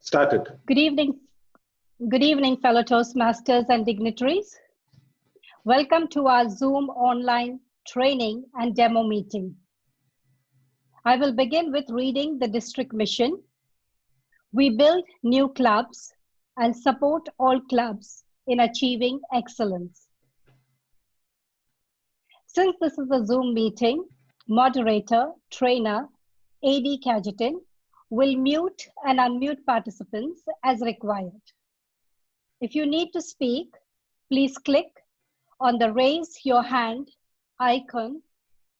Started. Good evening, fellow Toastmasters and dignitaries. Welcome to our Zoom online training and demo meeting. I will begin with reading the district mission. We build new clubs and support all clubs in achieving excellence. Since this is a Zoom meeting, moderator, trainer, AD Cajetan will mute and unmute participants as required. If you need to speak, please click on the raise your hand icon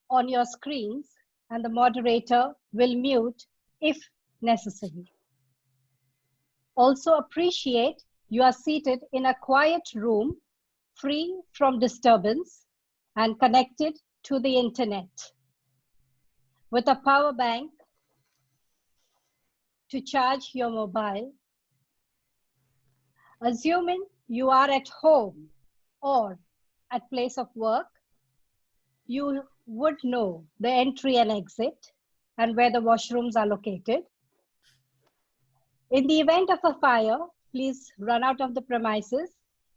on your screens and the moderator will mute if necessary. Also appreciate you are seated in a quiet room, free from disturbance and connected to the internet with a power bank to charge your mobile. Assuming you are at home or at place of work, you would know the entry and exit and where the washrooms are located. In the event of a fire, please run out of the premises,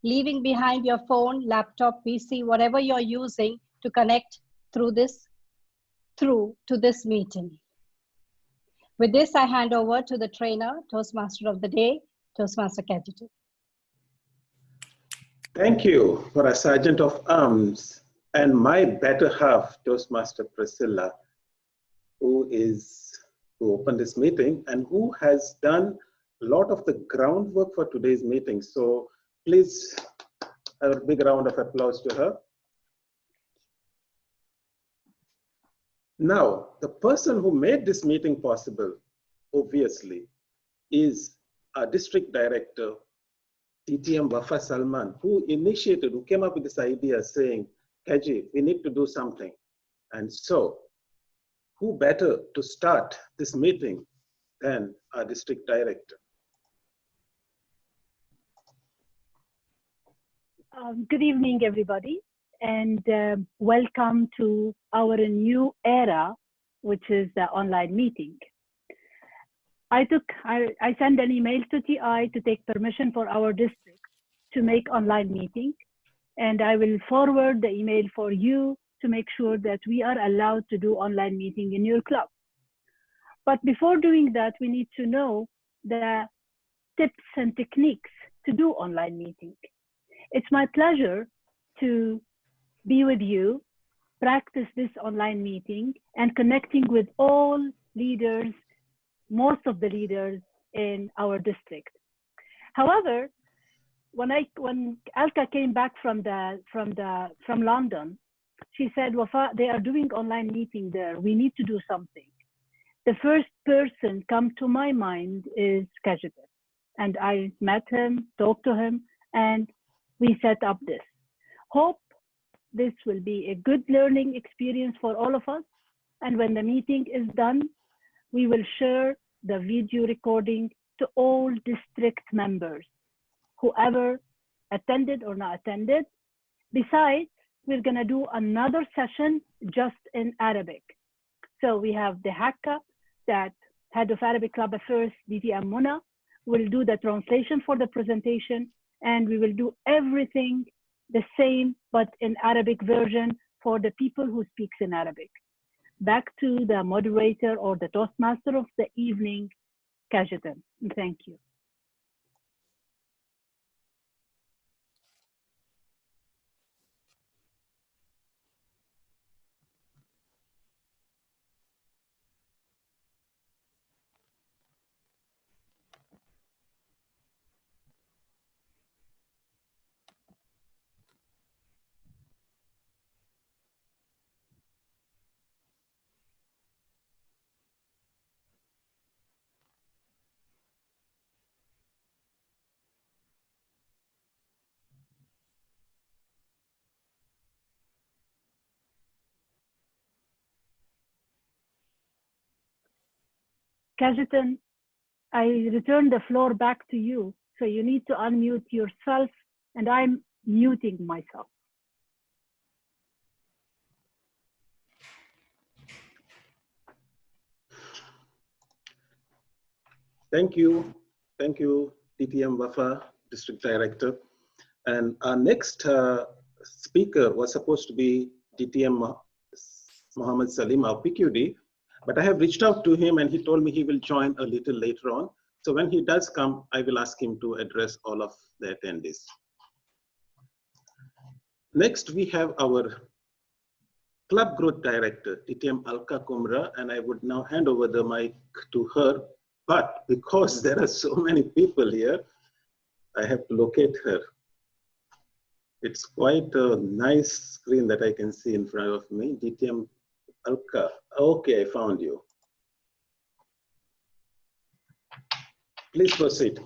leaving behind your phone, laptop, PC, whatever you're using to connect to this meeting. With this, I hand over to the trainer, Toastmaster of the day, Toastmaster Cajetan. Thank you for a Sergeant of Arms and my better half, Toastmaster Priscilla, who opened this meeting and who has done a lot of the groundwork for today's meeting. So please have a big round of applause to her. Now, the person who made this meeting possible, obviously, is our district director, TTM Wafa Salman, who came up with this idea saying, Kaji, we need to do something. And so, who better to start this meeting than our district director? Good evening, everybody, and welcome to our new era, which is the online meeting. I sent an email to TI to take permission for our district to make online meeting, and I will forward the email for you to make sure that we are allowed to do online meeting in your club. But before doing that, we need to know the tips and techniques to do online meeting. It's my pleasure to be with you, practice this online meeting, and connecting with all leaders, most of the leaders in our district. However, when Alka came back from London, she said, Wafa, they are doing online meeting there. We need to do something. The first person come to my mind is Cajetan. And I met him, talked to him, and we set up this. Hope this will be a good learning experience for all of us. And when the meeting is done, we will share the video recording to all district members, whoever attended or not attended. Besides, we're gonna do another session just in Arabic. So we have the Hakka, that Head of Arabic Club Affairs, DTM Muna, will do the translation for the presentation, and we will do everything the same, but in Arabic version for the people who speaks in Arabic. Back to the moderator or the Toastmaster of the evening, Cajetan. Thank you. Cajetan, I return the floor back to you. So you need to unmute yourself, and I'm muting myself. Thank you. Thank you, DTM Wafa, District Director. And our next speaker was supposed to be DTM Mohammed Salim, our PQD, but I have reached out to him and he told me he will join a little later on. So when he does come, I will ask him to address all of the attendees. Next, we have our Club Growth Director, DTM Alka Kumra, and I would now hand over the mic to her. But because there are so many people here, I have to locate her. It's quite a nice screen that I can see in front of me. DTM Alka. Okay, I found you. Please proceed.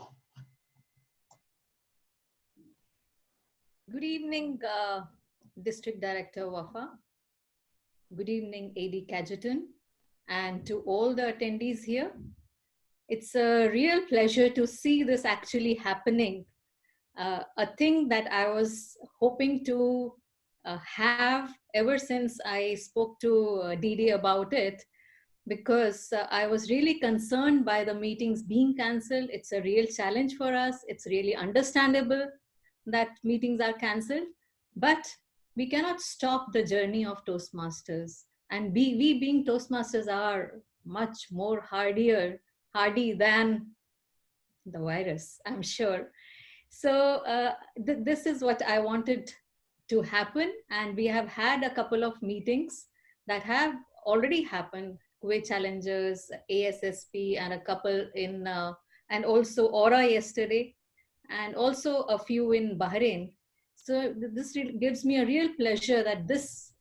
Good evening, District Director Wafa. Good evening, AD Cajetan, and to all the attendees here. It's a real pleasure to see this actually happening. A thing that I was hoping to have ever since I spoke to Didi about it, because I was really concerned by the meetings being cancelled. It's a real challenge for us. It's really understandable that meetings are cancelled, but we cannot stop the journey of Toastmasters. And we being Toastmasters are much more hardy than the virus, I'm sure. So this is what I wanted to happen. And we have had a couple of meetings that have already happened, Kuwait Challengers, ASSP, and a couple in, and also Aura yesterday, and also a few in Bahrain. So this gives me a real pleasure that this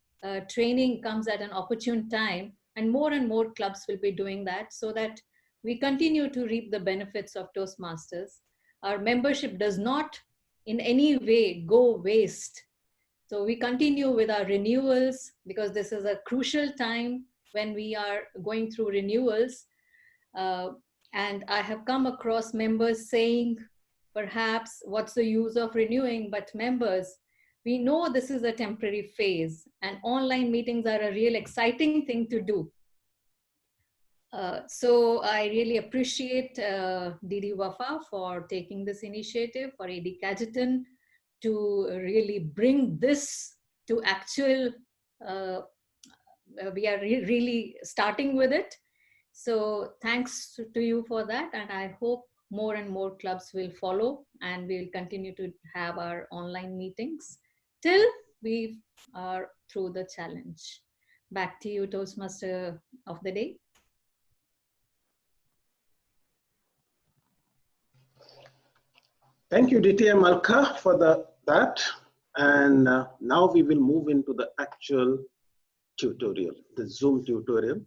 training comes at an opportune time, and more clubs will be doing that, so that we continue to reap the benefits of Toastmasters. Our membership does not in any way go waste. So we continue with our renewals, because this is a crucial time when we are going through renewals. And I have come across members saying, perhaps what's the use of renewing? But members, we know this is a temporary phase, and online meetings are a real exciting thing to do. So I really appreciate Didi Wafa for taking this initiative, for AD Cajetan to really bring this to actual, we are really starting with it. So thanks to you for that, and I hope more and more clubs will follow, and we'll continue to have our online meetings till we are through the challenge. Back to you, Toastmaster of the day. Thank you, DTM Alka, for that. And now we will move into the actual tutorial, the Zoom tutorial.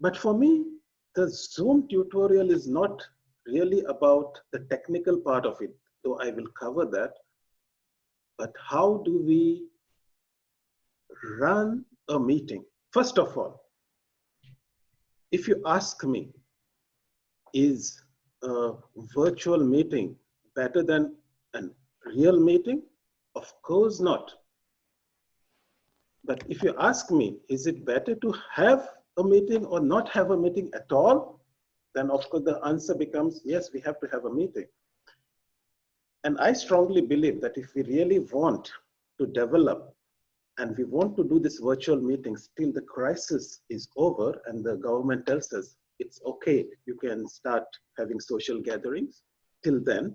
But for me, the Zoom tutorial is not really about the technical part of it, though I will cover that. But how do we run a meeting? First of all, if you ask me, is a virtual meeting better than a real meeting? Of course not. But if you ask me, is it better to have a meeting or not have a meeting at all? Then of course the answer becomes, yes, we have to have a meeting. And I strongly believe that if we really want to develop and we want to do this virtual meetings till the crisis is over and the government tells us it's okay, you can start having social gatherings, till then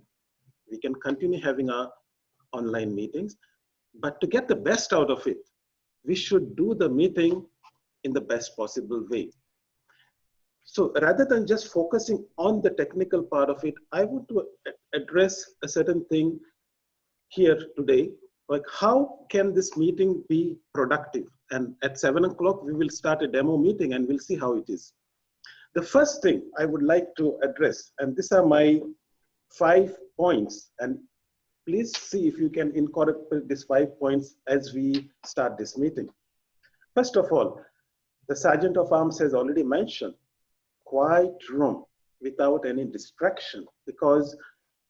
we can continue having our online meetings. But to get the best out of it, we should do the meeting in the best possible way. So rather than just focusing on the technical part of it, I want to address a certain thing here today, like how can this meeting be productive? And at 7 o'clock, we will start a demo meeting and we'll see how it is. The first thing I would like to address, and these are my 5 points, and please see if you can incorporate these 5 points as we start this meeting. First of all, the Sergeant of Arms has already mentioned, quiet room without any distraction, because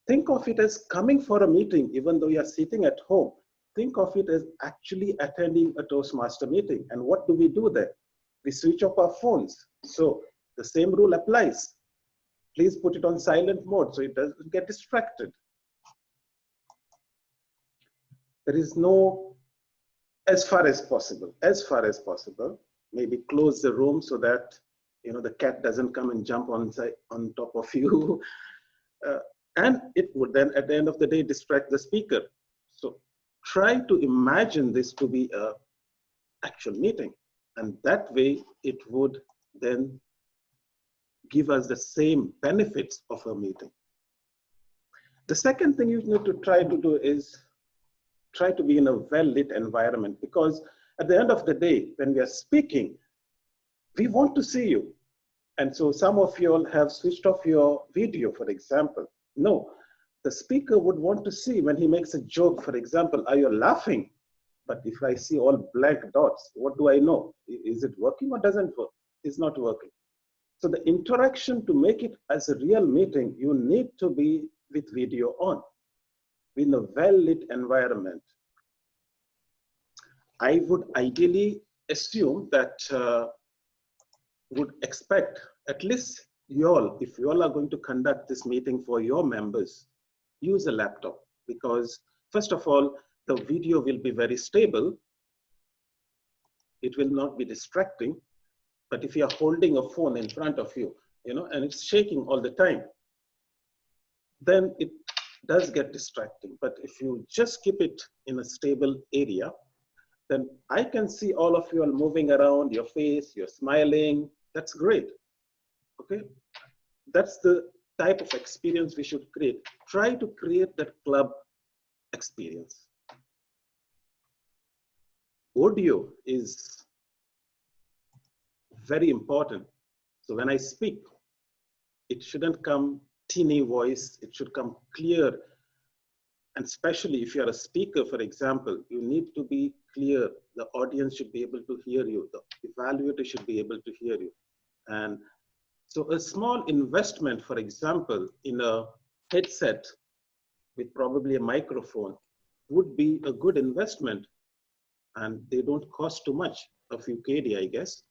think of it as coming for a meeting, even though you are sitting at home. Think of it as actually attending a Toastmaster meeting. And what do we do there? We switch off our phones. So the same rule applies. Please put it on silent mode so it doesn't get distracted. There is no, as far as possible, maybe close the room so that the cat doesn't come and jump on top of you. And it would then, at the end of the day, distract the speaker. So try to imagine this to be an actual meeting. And that way, it would then give us the same benefits of a meeting. The second thing you need to try to do is try to be in a well-lit environment, because at the end of the day, when we are speaking, we want to see you. And so some of you all have switched off your video, for example. No, the speaker would want to see when he makes a joke, for example, are you laughing? But if I see all blank dots, what do I know? Is it working or doesn't work? It's not working. So the interaction, to make it as a real meeting, you need to be with video on, in a well-lit environment. I would ideally assume that would expect at least you all, if you all are going to conduct this meeting for your members, use a laptop, because first of all, the video will be very stable. It will not be distracting. But if you are holding a phone in front of you, and it's shaking all the time, then it does get distracting. But if you just keep it in a stable area, then I can see all of you all moving around, your face, you're smiling. That's great. Okay, that's the type of experience we should create. Try to create that club experience. Audio is very important. So when I speak, it shouldn't come teeny voice, it should come clear. And especially if you're a speaker, for example, you need to be clear. The audience should be able to hear you. The evaluator should be able to hear you. And so a small investment, for example, in a headset with probably a microphone would be a good investment. And they don't cost too much, a few KD, I guess.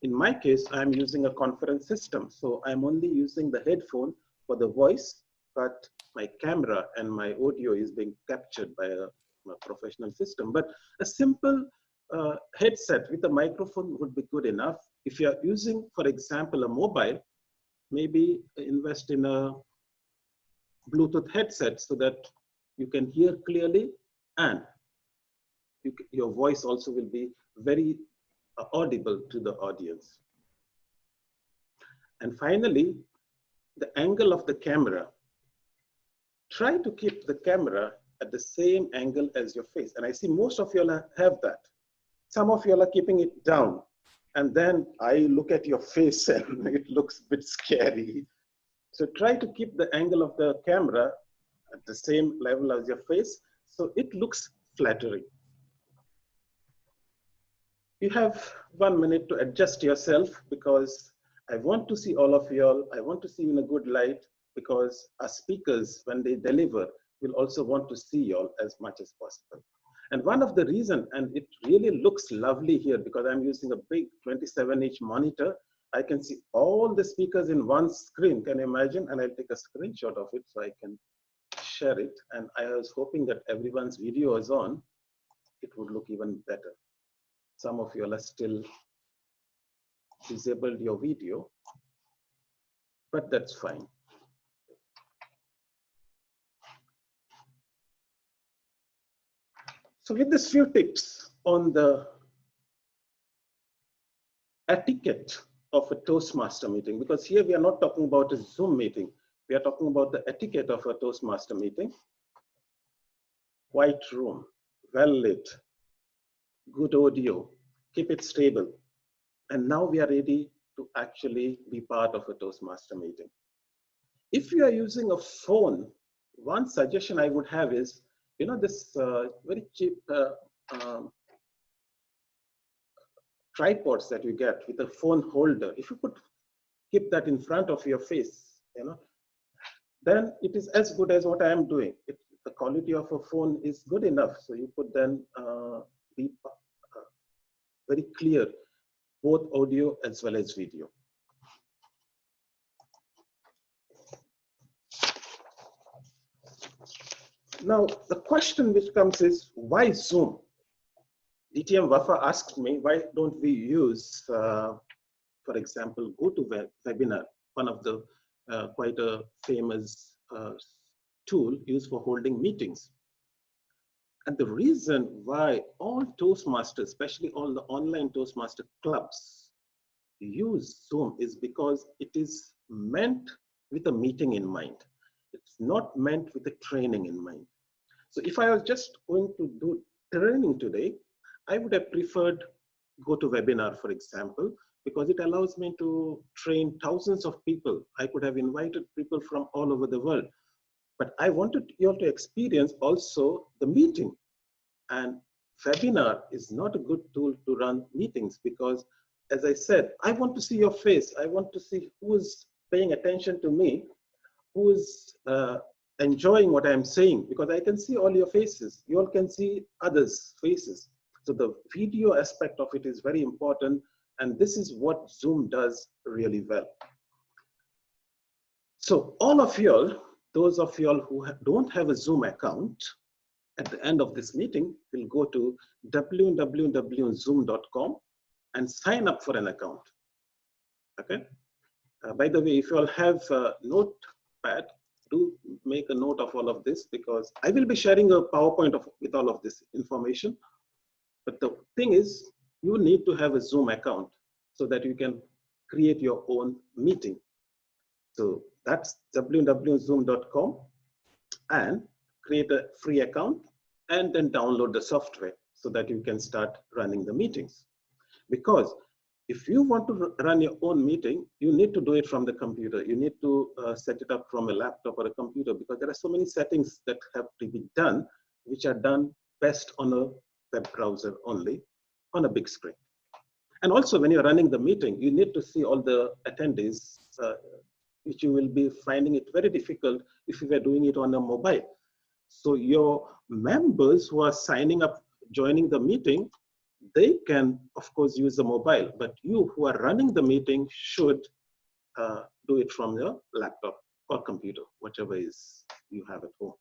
In my case, I'm using a conference system. So I'm only using the headphone for the voice, but my camera and my audio is being captured by a professional system. But a simple headset with a microphone would be good enough. If you're using, for example, a mobile, maybe invest in a Bluetooth headset so that you can hear clearly, and your voice also will be very audible to the audience. And finally, the angle of the camera. Try to keep the camera at the same angle as your face. And I see most of you all have that. Some of you all are keeping it down. And then I look at your face and it looks a bit scary. So try to keep the angle of the camera at the same level as your face, so it looks flattering. You have 1 minute to adjust yourself, because I want to see all of you all. I want to see you in a good light, because our speakers, when they deliver, will also want to see you all as much as possible. And one of the reasons, and it really looks lovely here because I'm using a big 27-inch monitor, I can see all the speakers in one screen. Can you imagine? And I'll take a screenshot of it so I can share it. And I was hoping that everyone's video is on. It would look even better. Some of you all are still disabled your video, but that's fine. So with these few tips on the etiquette of a Toastmaster meeting, because here we are not talking about a Zoom meeting, we are talking about the etiquette of a Toastmaster meeting. White room, well lit, good audio, keep it stable. And now we are ready to actually be part of a Toastmaster meeting. If you are using a phone, one suggestion I would have is, this very cheap tripods that you get with a phone holder. If you could keep that in front of your face, then it is as good as what I am doing. The quality of a phone is good enough, so you could then be very clear, both audio as well as video. Now, the question which comes is, why Zoom? DTM Wafa asked me, why don't we use, for example, GoToWebinar, one of the quite a famous tool used for holding meetings. And the reason why all Toastmasters, especially all the online Toastmaster clubs, use Zoom is because it is meant with a meeting in mind. It's not meant with a training in mind. So if I was just going to do training today, I would have preferred GoToWebinar, for example, because it allows me to train thousands of people. I could have invited people from all over the world, but I wanted you all to experience also the meeting. And webinar is not a good tool to run meetings because, as I said, I want to see your face. I want to see who is paying attention to me, who is enjoying what I'm saying, because I can see all your faces. You all can see others' faces. So the video aspect of it is very important. And this is what Zoom does really well. So all of y'all, those of y'all who don't have a Zoom account, at the end of this meeting, we'll go to www.zoom.com and sign up for an account. Okay. By the way, if you all have a notepad, do make a note of all of this because I will be sharing a PowerPoint with all of this information. But the thing is, you need to have a Zoom account so that you can create your own meeting. So that's www.zoom.com and create a free account and then download the software so that you can start running the meetings. Because if you want to run your own meeting, you need to do it from the computer. You need to set it up from a laptop or a computer because there are so many settings that have to be done, which are done best on a web browser only, on a big screen. And also when you're running the meeting, you need to see all the attendees, which you will be finding it very difficult if you were doing it on a mobile. So your members who are signing up, joining the meeting, they can, of course, use the mobile, but you who are running the meeting should do it from your laptop or computer, whichever is you have at home.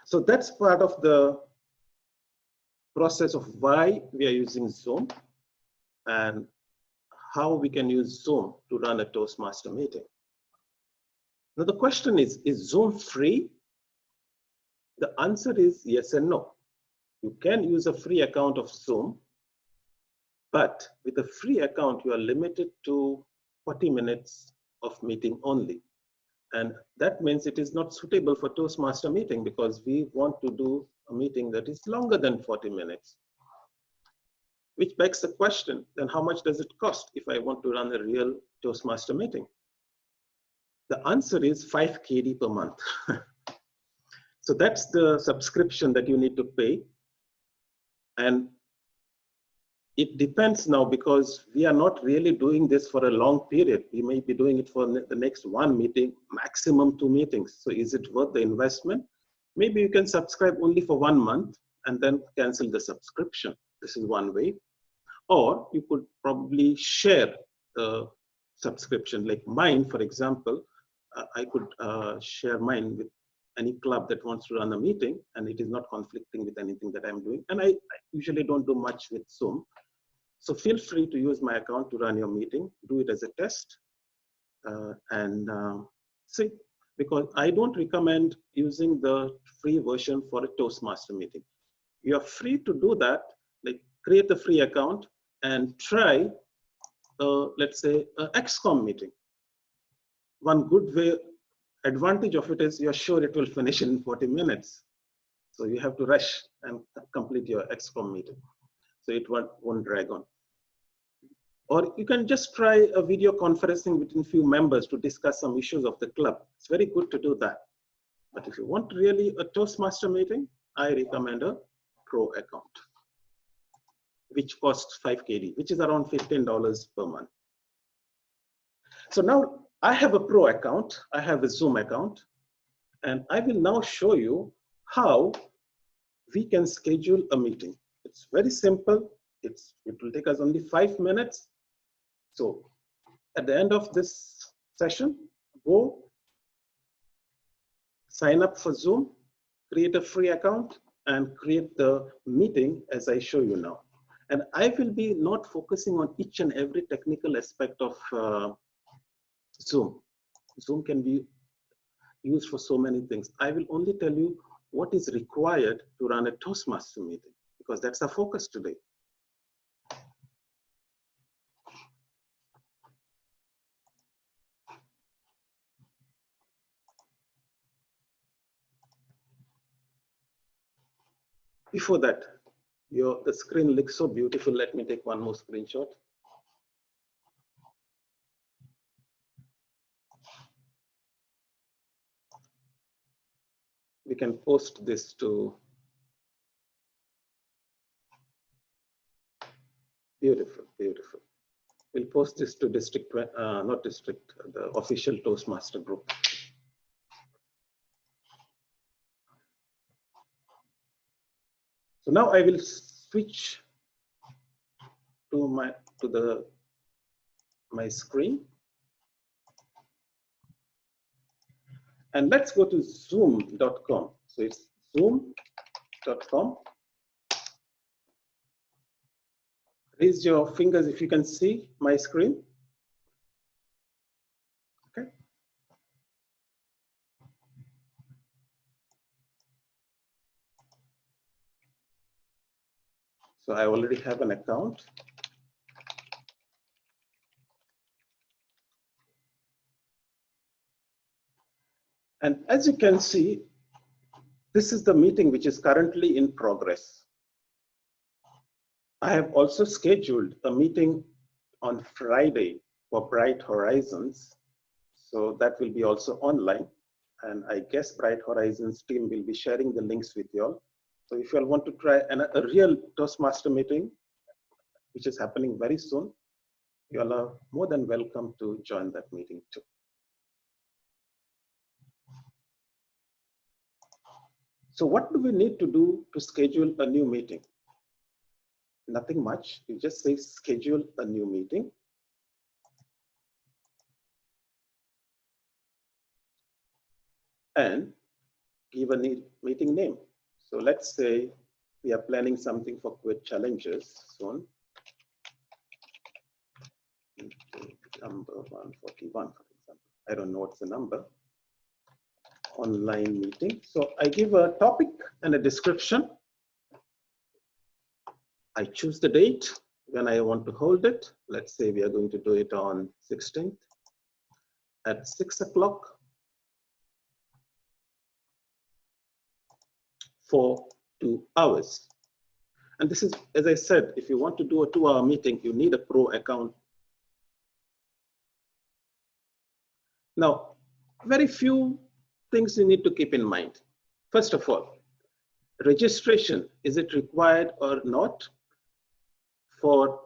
So that's part of the process of why we are using Zoom and how we can use Zoom to run a Toastmaster meeting. Now the question is Zoom free? The answer is yes and no. You can use a free account of Zoom, but with a free account, you are limited to 40 minutes of meeting only. And that means it is not suitable for Toastmaster meeting because we want to do a meeting that is longer than 40 minutes. Which begs the question, then how much does it cost if I want to run a real Toastmaster meeting? The answer is 5 KD per month. So that's the subscription that you need to pay. And it depends now because we are not really doing this for a long period. We may be doing it for the next one meeting, maximum 2 meetings. So is it worth the investment? Maybe you can subscribe only for 1 month and then cancel the subscription. This is one way. Or you could probably share the subscription, like mine, for example. I could share mine with any club that wants to run a meeting and it is not conflicting with anything that I'm doing. And I usually don't do much with Zoom. So feel free to use my account to run your meeting, do it as a test and see, because I don't recommend using the free version for a Toastmaster meeting. You're free to do that, like create a free account and try, let's say, an XCOM meeting. One good way, advantage of it is you're sure it will finish in 40 minutes. So you have to rush and complete your XCOM meeting. So it won't drag on. Or you can just try a video conferencing between few members to discuss some issues of the club. It's very good to do that. But if you want really a Toastmaster meeting, I recommend a Pro account, which costs 5 KD, which is around $15 per month. So now I have a Pro account, I have a Zoom account, and I will now show you how we can schedule a meeting. It's very simple. It will take us only 5 minutes. So at the end of this session, go sign up for Zoom, create a free account, and create the meeting as I show you now. And I will be not focusing on each and every technical aspect of Zoom. Zoom can be used for so many things. I will only tell you what is required to run a Toastmaster meeting, because that's our focus today. Before that, the screen looks so beautiful. Let me take one more screenshot. We can post this to, beautiful, beautiful. We'll post this to district, not district, the official Toastmaster group. So now I will switch to my screen. And let's go to zoom.com. So it's zoom.com. Raise your fingers if you can see my screen. Okay. So I already have an account. And as you can see, this is the meeting which is currently in progress. I have also scheduled a meeting on Friday for Bright Horizons. So that will be also online. And I guess Bright Horizons team will be sharing the links with you all. So if you all want to try a real Toastmaster meeting, which is happening very soon, you all are more than welcome to join that meeting too. So what do we need to do to schedule a new meeting? Nothing much. You just say schedule a new meeting. And give a meeting name. So let's say we are planning something for Quit Challenges soon. Number 141, for example. I don't know what's the number. Online meeting. So I give a topic and a description. I choose the date when I want to hold it. Let's say we are going to do it on 16th at 6 o'clock for 2 hours. And this is, as I said, if you want to do a 2-hour meeting, you need a pro account. Now, very few things you need to keep in mind. First of all, registration, is it required or not? For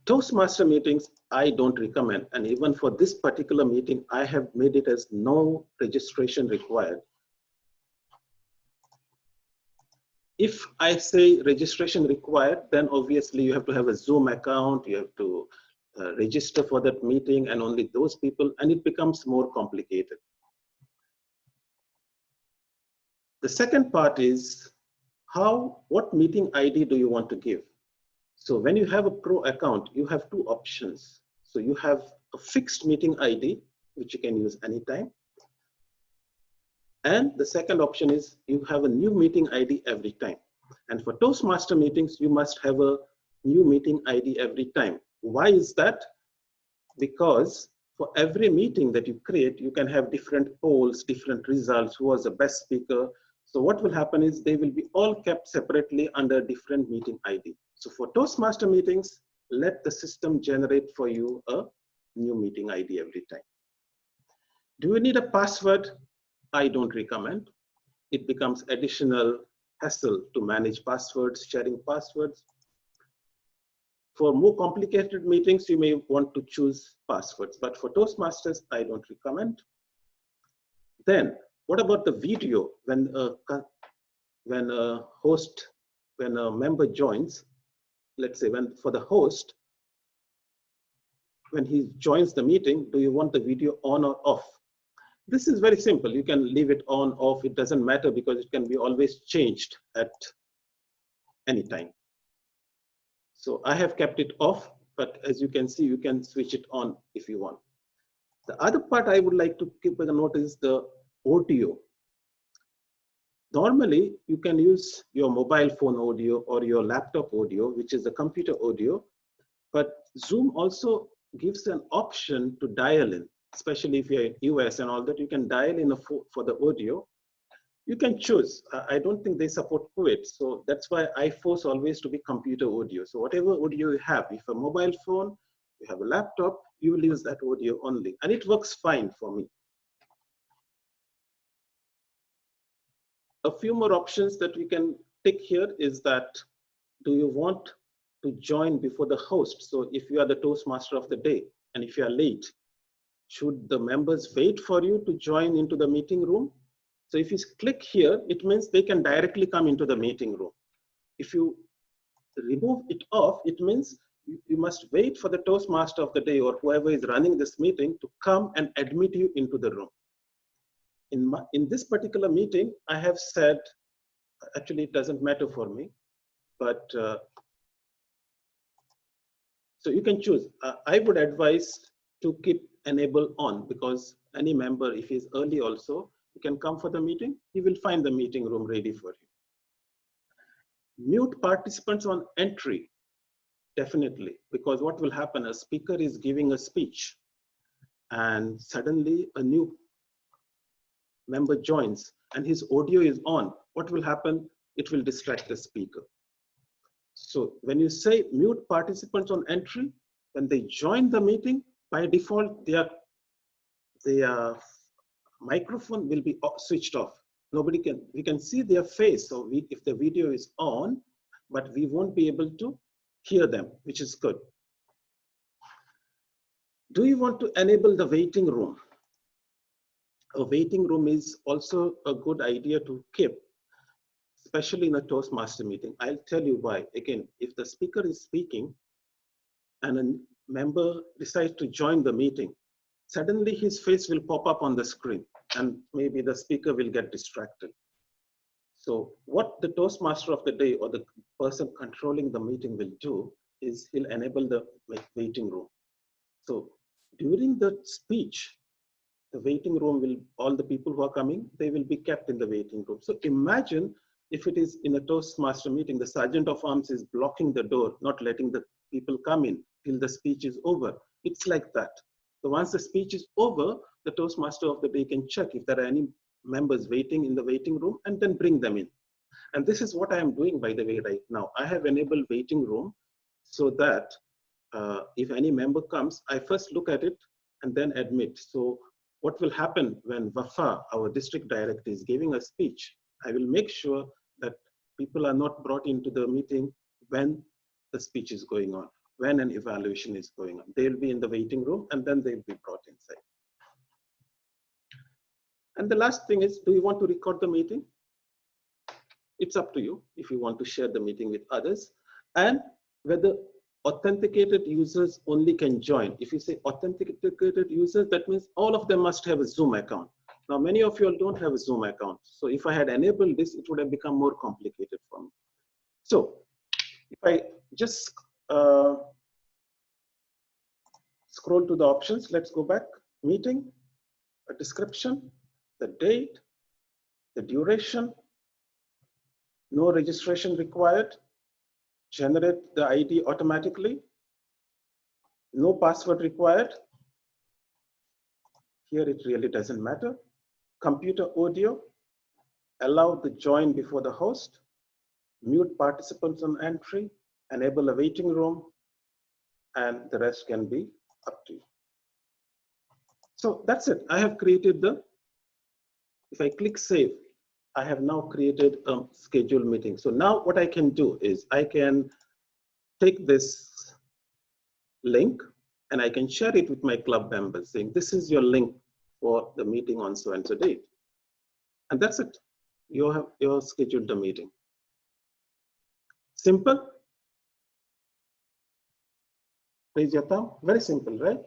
Toastmaster meetings, I don't recommend. And even for this particular meeting, I have made it as no registration required. If I say registration required, then obviously you have to have a Zoom account, you have to register for that meeting and only those people, and it becomes more complicated. The second part is what meeting ID do you want to give? So when you have a pro account, you have 2 options. So you have a fixed meeting ID, which you can use anytime. And the second option is you have a new meeting ID every time. And for Toastmaster meetings, you must have a new meeting ID every time. Why is that? Because for every meeting that you create, you can have different polls, different results, who was the best speaker. So what will happen is they will be all kept separately under different meeting ID. So for Toastmaster meetings, let the system generate for you a new meeting ID every time. Do you need a password? I don't recommend. It becomes additional hassle to manage passwords, sharing passwords. For more complicated meetings, you may want to choose passwords, but for Toastmasters, I don't recommend. Then, what about the video? When a member joins, let's say for the host, when he joins the meeting, do you want the video on or off? This is very simple. You can leave it on, off. It doesn't matter because it can be always changed at any time. So I have kept it off, but as you can see, you can switch it on if you want. The other part I would like to keep a note is the audio. Normally, you can use your mobile phone audio or your laptop audio, which is the computer audio, but Zoom also gives an option to dial in, especially if you're in US and all that, you can dial in for the audio. You can choose. I don't think they support Kuwait, so that's why I force always to be computer audio. So whatever audio you have, if a mobile phone, you have a laptop, you will use that audio only, and it works fine for me. A few more options that we can tick here is that, do you want to join before the host? So if you are the Toastmaster of the day, and if you are late, should the members wait for you to join into the meeting room? So if you click here, it means they can directly come into the meeting room. If you remove it off, it means you must wait for the Toastmaster of the day or whoever is running this meeting to come and admit you into the room. In this particular meeting, I have said, actually it doesn't matter for me, but so you can choose. I would advise to keep enable on, because any member, if he's early also, he can come for the meeting, he will find the meeting room ready for him. Mute participants on entry, definitely, because what will happen, a speaker is giving a speech and suddenly a new member joins and his audio is on. What will happen? It will distract the speaker. So when you say mute participants on entry, when they join the meeting, by default, their microphone will be switched off. We can see their face. So if the video is on, but we won't be able to hear them, which is good. Do you want to enable the waiting room? A waiting room is also a good idea to keep, especially in a Toastmaster meeting. I'll tell you why. Again, if the speaker is speaking and a member decides to join the meeting, suddenly his face will pop up on the screen and maybe the speaker will get distracted. So what the Toastmaster of the day or the person controlling the meeting will do is he'll enable the waiting room. So during the speech, the waiting room will, all the people who are coming, they will be kept in the waiting room. So imagine if it is in a Toastmaster meeting, the Sergeant of Arms is blocking the door, not letting the people come in till the speech is over. It's like that. So once the speech is over, the Toastmaster of the day can check if there are any members waiting in the waiting room and then bring them in. And this is what I am doing, by the way, right now. I have enabled waiting room so that if any member comes, I first look at it and then admit. So what will happen when Wafa, our district director, is giving a speech, I will make sure that people are not brought into the meeting when the speech is going on, when an evaluation is going on. They'll be in the waiting room and then they'll be brought inside. And the last thing is, do you want to record the meeting? It's up to you if you want to share the meeting with others, and whether authenticated users only can join. If you say authenticated users, that means all of them must have a Zoom account. Now, many of you all don't have a Zoom account. So if I had enabled this, it would have become more complicated for me. So if I just scroll to the options, let's go back. Meeting, a description, the date, the duration, no registration required, generate the ID automatically, no password required. Here it really doesn't matter. Computer audio, allow the join before the host, mute participants on entry, enable a waiting room, and the rest can be up to you. So that's it. I have created if I click save, I have now created a scheduled meeting. So now what I can do is I can take this link and I can share it with my club members saying, this is your link for the meeting on so-and-so date. And that's it. You have scheduled the meeting. Simple. Raise your thumb. Very simple, right?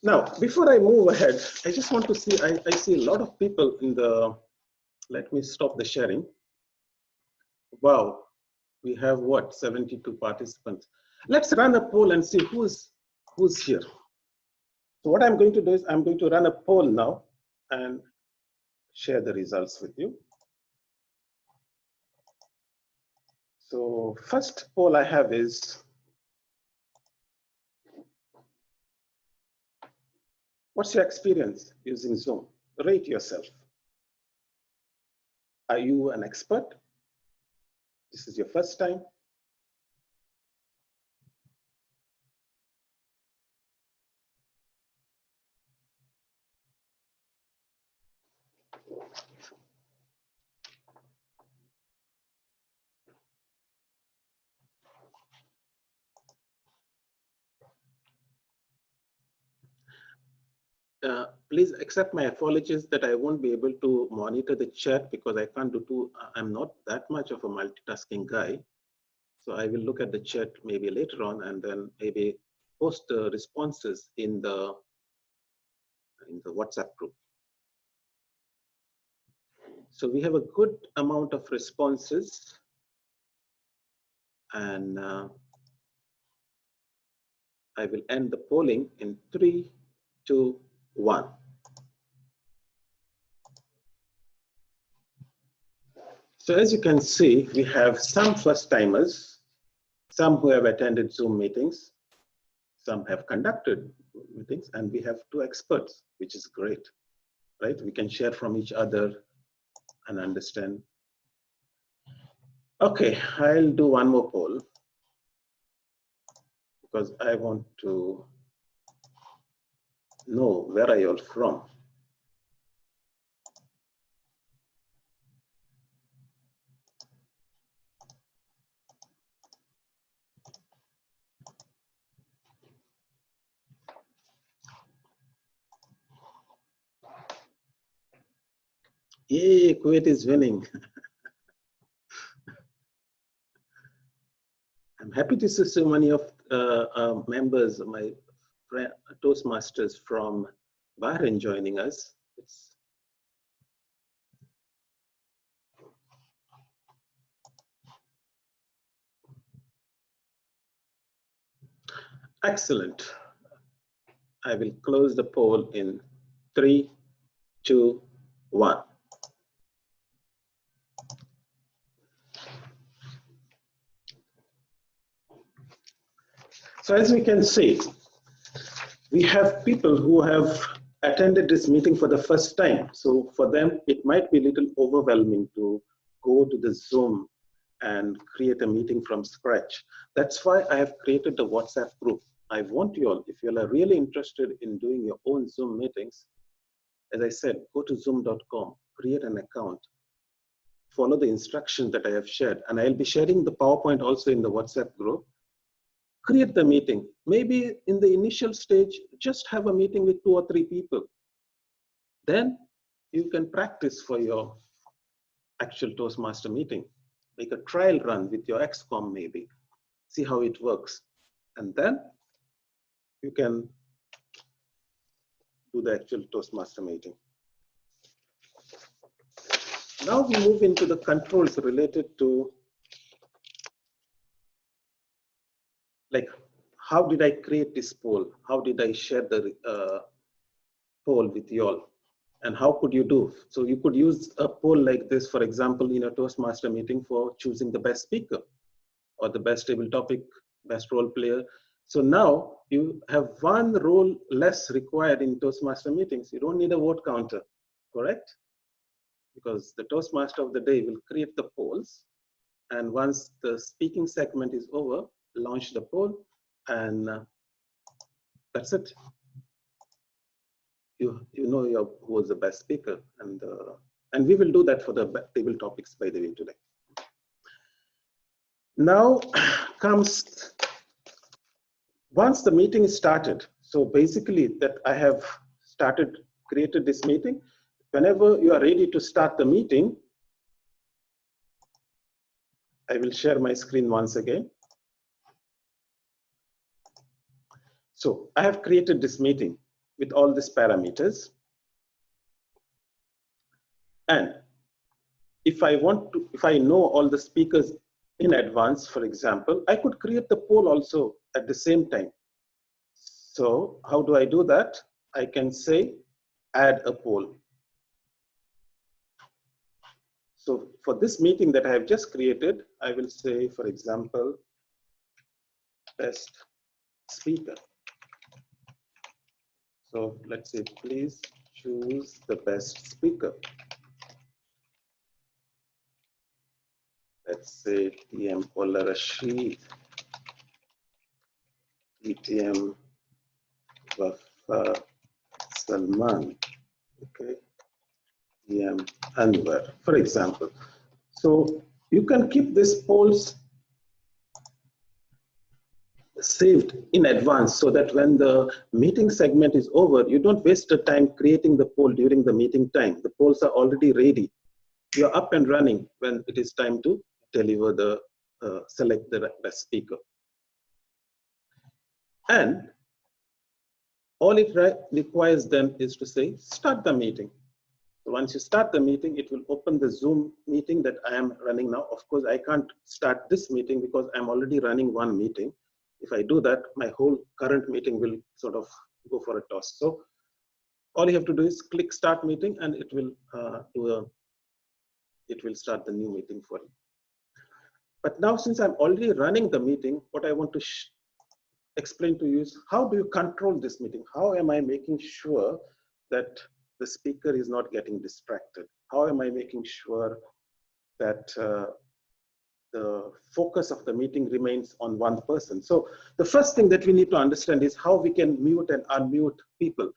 Now, before I move ahead, I just want to see, I see a lot of people in the, let me stop the sharing. Wow, we have what, 72 participants. Let's run a poll and see who's here. So what I'm going to do is I'm going to run a poll now and share the results with you. So first poll I have is, what's your experience using Zoom? Rate yourself. Are you an expert? This is your first time? Please accept my apologies that I won't be able to monitor the chat because I can't do I'm not that much of a multitasking guy. So I will look at the chat maybe later on and then maybe post the responses in the WhatsApp group. So we have a good amount of responses, and I will end the polling in 3, 2, 1. So as you can see, we have some first-timers, some who have attended Zoom meetings, some have conducted meetings, and we have 2 experts, which is great, right? We can share from each other and understand. Okay, I'll do one more poll because I want to know where are you all from. Yay, Kuwait is winning. I'm happy to see so many of members, my Toastmasters from Bahrain joining us. It's excellent. I will close the poll in 3, 2, 1. So as we can see, we have people who have attended this meeting for the first time. So for them, it might be a little overwhelming to go to the Zoom and create a meeting from scratch. That's why I have created the WhatsApp group. I want you all, if you are really interested in doing your own Zoom meetings, as I said, go to zoom.com, create an account, follow the instructions that I have shared, and I'll be sharing the PowerPoint also in the WhatsApp group. Create the meeting. Maybe in the initial stage, just have a meeting with 2 or 3 people. Then you can practice for your actual Toastmaster meeting. Make a trial run with your XCOM maybe. See how it works. And then you can do the actual Toastmaster meeting. Now we move into the controls related to, like, how did I create this poll? How did I share the poll with you all? And how could you do? So you could use a poll like this, for example, in a Toastmaster meeting for choosing the best speaker or the best table topic, best role player. So now you have one role less required in Toastmaster meetings. You don't need a vote counter, correct? Because the Toastmaster of the day will create the polls. And once the speaking segment is over, launch the poll, and that's it. You know who is the best speaker, and we will do that for the table topics, by the way, today. Now comes, once the meeting is started, so basically that I have created this meeting. Whenever you are ready to start the meeting, I will share my screen once again. So I have created this meeting. with all these parameters. And if I know all the speakers in advance, for example, I could create the poll also at the same time. So how do I do that? I can say add a poll. So for this meeting that I have just created, I will say, for example, best speaker. So let's say, please choose the best speaker. Let's say TM Pola Rashid, TM Wafa Salman, okay, TM Anwar, for example. So you can keep these polls saved in advance so that when the meeting segment is over, you don't waste the time creating the poll during the meeting time. The polls are already ready. You're up and running when it is time to deliver the, select the best speaker. And all it requires then is to say, start the meeting. So once you start the meeting, it will open the Zoom meeting that I am running now. Of course, I can't start this meeting because I'm already running one meeting. If I do that, my whole current meeting will sort of go for a toss. So all you have to do is click start meeting and it will start the new meeting for you. But now, since I'm already running the meeting, what I want to explain to you is how do you control this meeting? How am I making sure that the speaker is not getting distracted? How am I making sure that the focus of the meeting remains on one person? So the first thing that we need to understand is how we can mute and unmute people.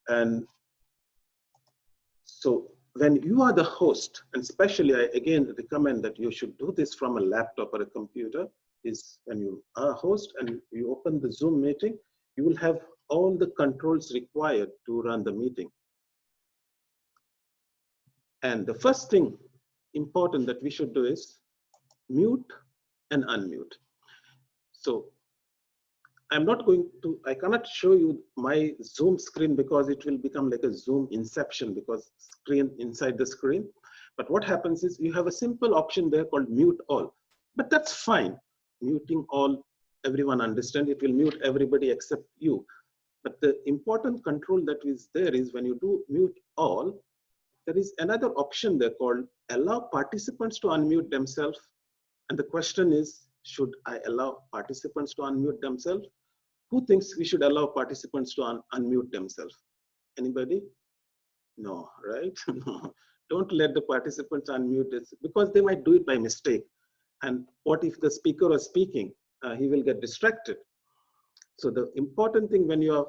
And so when you are the host, and especially I again recommend that you should do this from a laptop or a computer, is when you are a host and you open the Zoom meeting, you will have all the controls required to run the meeting. And the first thing important that we should do is mute and unmute. So I'm not going to, I cannot show you my Zoom screen because it will become like a Zoom inception because screen inside the screen. But what happens is you have a simple option there called mute all, but that's fine. Muting all, everyone understand, it will mute everybody except you. But the important control that is there is when you do mute all, there is another option there called allow participants to unmute themselves. And the question is, should I allow participants to unmute themselves? Who thinks we should allow participants to unmute themselves? Anybody? No, right? No. Don't let the participants unmute this because they might do it by mistake. And what if the speaker was speaking? He will get distracted. So the important thing when you are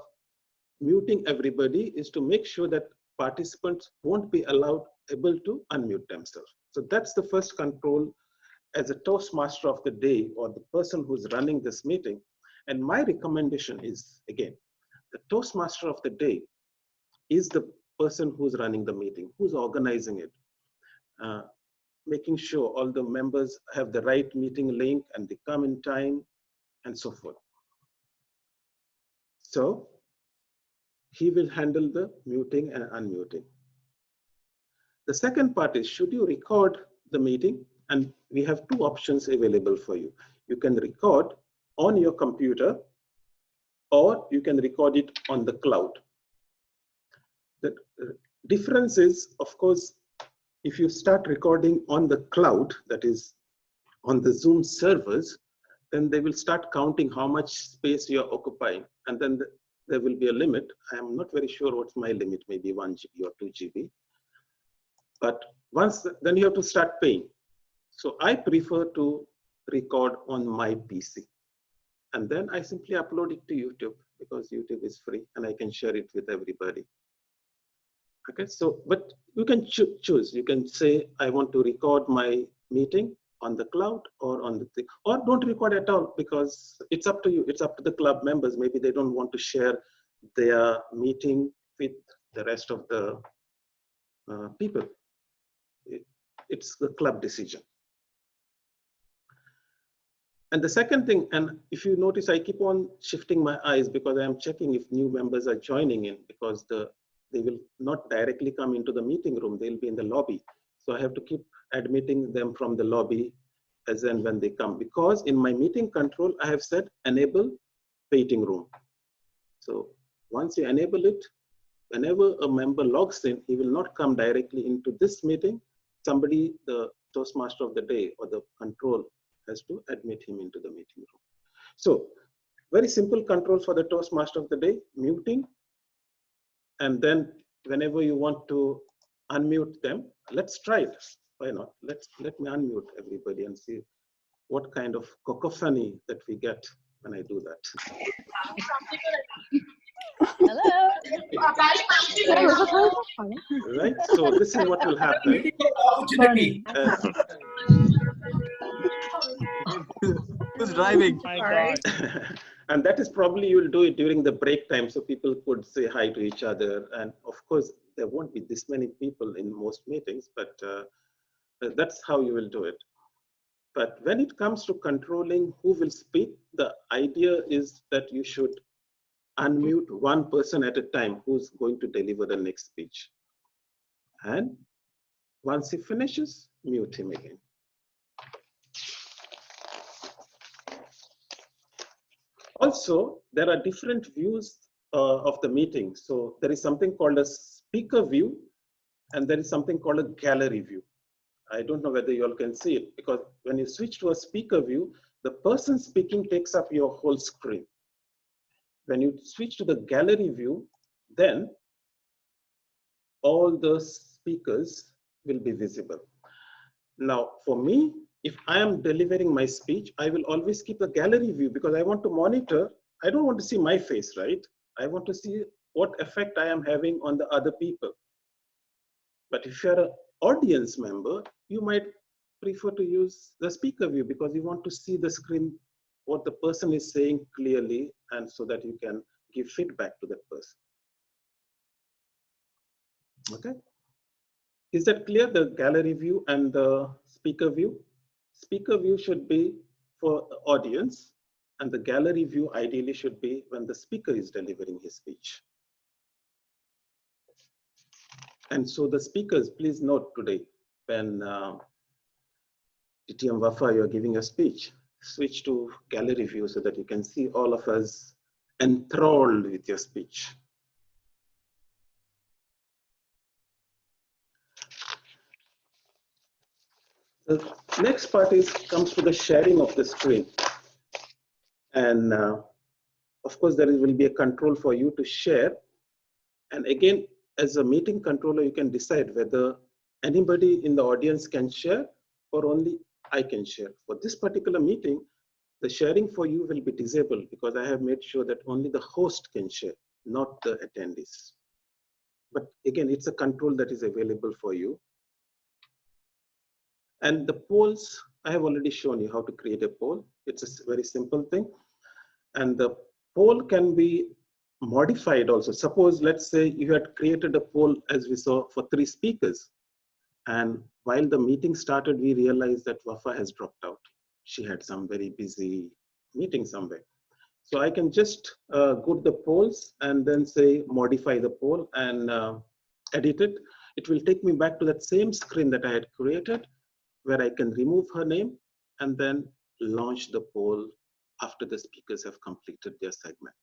muting everybody is to make sure that participants won't be able to unmute themselves. So that's the first control as a Toastmaster of the day or the person who's running this meeting. And my recommendation is, again, the Toastmaster of the day is the person who's running the meeting, who's organizing it, making sure all the members have the right meeting link and they come in time and so forth. So he will handle the muting and unmuting. The second part is, should you record the meeting? And we have two options available for you. You can record on your computer or you can record it on the cloud. The difference is, of course, if you start recording on the cloud, that is on the Zoom servers, then they will start counting how much space you're occupying. And then there will be a limit. I am not very sure what's my limit, maybe 1 GB or 2 GB. But then you have to start paying. So I prefer to record on my PC. And then I simply upload it to YouTube because YouTube is free and I can share it with everybody. Okay, so, but you can choose. You can say, I want to record my meeting on the cloud or on the thing, or don't record at all because it's up to you. It's up to the club members. Maybe they don't want to share their meeting with the rest of the people. It's the club decision. And the second thing, and if you notice, I keep on shifting my eyes because I am checking if new members are joining in, because they will not directly come into the meeting room, they'll be in the lobby. So I have to keep admitting them from the lobby as and when they come, because in my meeting control, I have said enable waiting room. So once you enable it, whenever a member logs in, he will not come directly into this meeting. Somebody, the Toastmaster of the day or the control, has to admit him into the meeting room. So very simple control for the Toastmaster of the day, muting. And then whenever you want to unmute them, let's try it. Why not? Let me unmute everybody and see what kind of cacophony that we get when I do that. Hello. Right, so this is what will happen. Who's driving? My God. And that is probably you will do it during the break time, so people could say hi to each other. And of course, there won't be this many people in most meetings, but that's how you will do it. But when it comes to controlling who will speak, the idea is that you should unmute one person at a time who's going to deliver the next speech. And once he finishes, mute him again. Also, there are different views of the meeting. So there is something called a speaker view, and there is something called a gallery view. I don't know whether you all can see it, because when you switch to a speaker view, the person speaking takes up your whole screen. When you switch to the gallery view, then all the speakers will be visible. Now, for me, if I am delivering my speech, I will always keep the gallery view because I want to monitor. I don't want to see my face, right? I want to see what effect I am having on the other people. But if you're an audience member, you might prefer to use the speaker view because you want to see the screen, what the person is saying clearly, and so that you can give feedback to that person. Okay. Is that clear, the gallery view and the speaker view? Speaker view should be for the audience, and the gallery view ideally should be when the speaker is delivering his speech. And so the speakers, please note today, when TTM Wafa, you're giving a speech, switch to gallery view so that you can see all of us enthralled with your speech. The next part comes to the sharing of the screen. And of course, there will be a control for you to share. And again, as a meeting controller, you can decide whether anybody in the audience can share or only I can share. For this particular meeting, the sharing for you will be disabled because I have made sure that only the host can share, not the attendees. But again, it's a control that is available for you. And the polls, I have already shown you how to create a poll. It's a very simple thing. And the poll can be modified also. Suppose, let's say you had created a poll as we saw for 3 speakers. And while the meeting started, we realized that Wafa has dropped out. She had some very busy meeting somewhere. So I can just go to the polls and then say modify the poll and edit it. It will take me back to that same screen that I had created, where I can remove her name and then launch the poll after the speakers have completed their segment.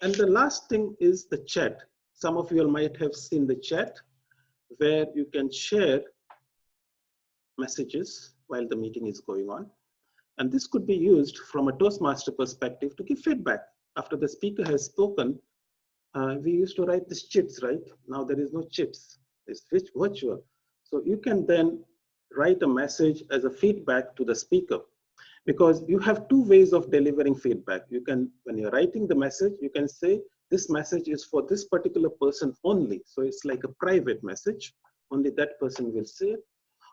And the last thing is the chat. Some of you all might have seen the chat where you can share messages while the meeting is going on. And this could be used from a Toastmaster perspective to give feedback. After the speaker has spoken, we used to write these chits, right? Now there is no chits, it's virtual. So you can then write a message as a feedback to the speaker, because you have 2 ways of delivering feedback. You can, when you're writing the message, you can say, this message is for this particular person only. So it's like a private message, only that person will see it.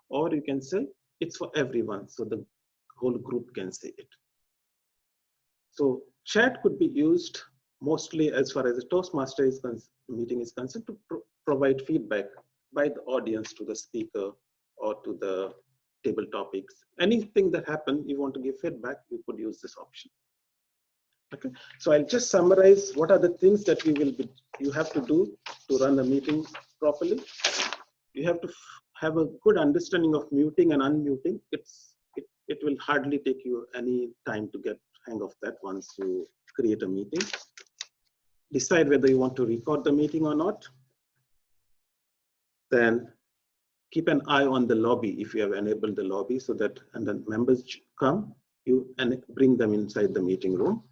Or you can say, it's for everyone, so the whole group can see it. So chat could be used mostly as far as the Toastmaster meeting is concerned to provide feedback by the audience to the speaker or to the table topics. Anything that happened, you want to give feedback, you could use this option. Okay, so I'll just summarize what are the things that you have to do to run a meeting properly. You have to have a good understanding of muting and unmuting. It will hardly take you any time to get hang of that once you create a meeting. Decide whether you want to record the meeting or not. Then keep an eye on the lobby if you have enabled the lobby, so that and then members come, you and bring them inside the meeting room.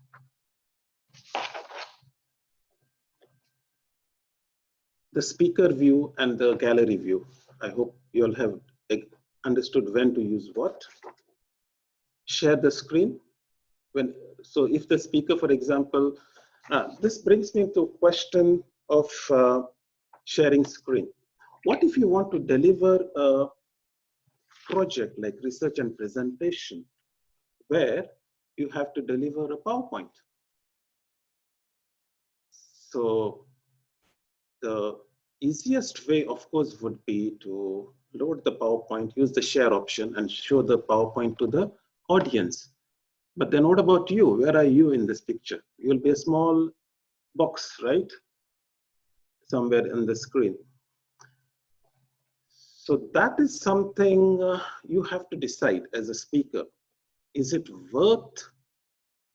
The speaker view and the gallery view. I hope you all have understood when to use what. Share the screen. So if the speaker, for example, this brings me to a question of sharing screen. What if you want to deliver a project like research and presentation where you have to deliver a PowerPoint? So the easiest way, of course, would be to load the PowerPoint, use the share option and show the PowerPoint to the audience. But then what about you? Where are you in this picture? You'll be a small box, right? Somewhere in the screen. So that is something you have to decide as a speaker. Is it worth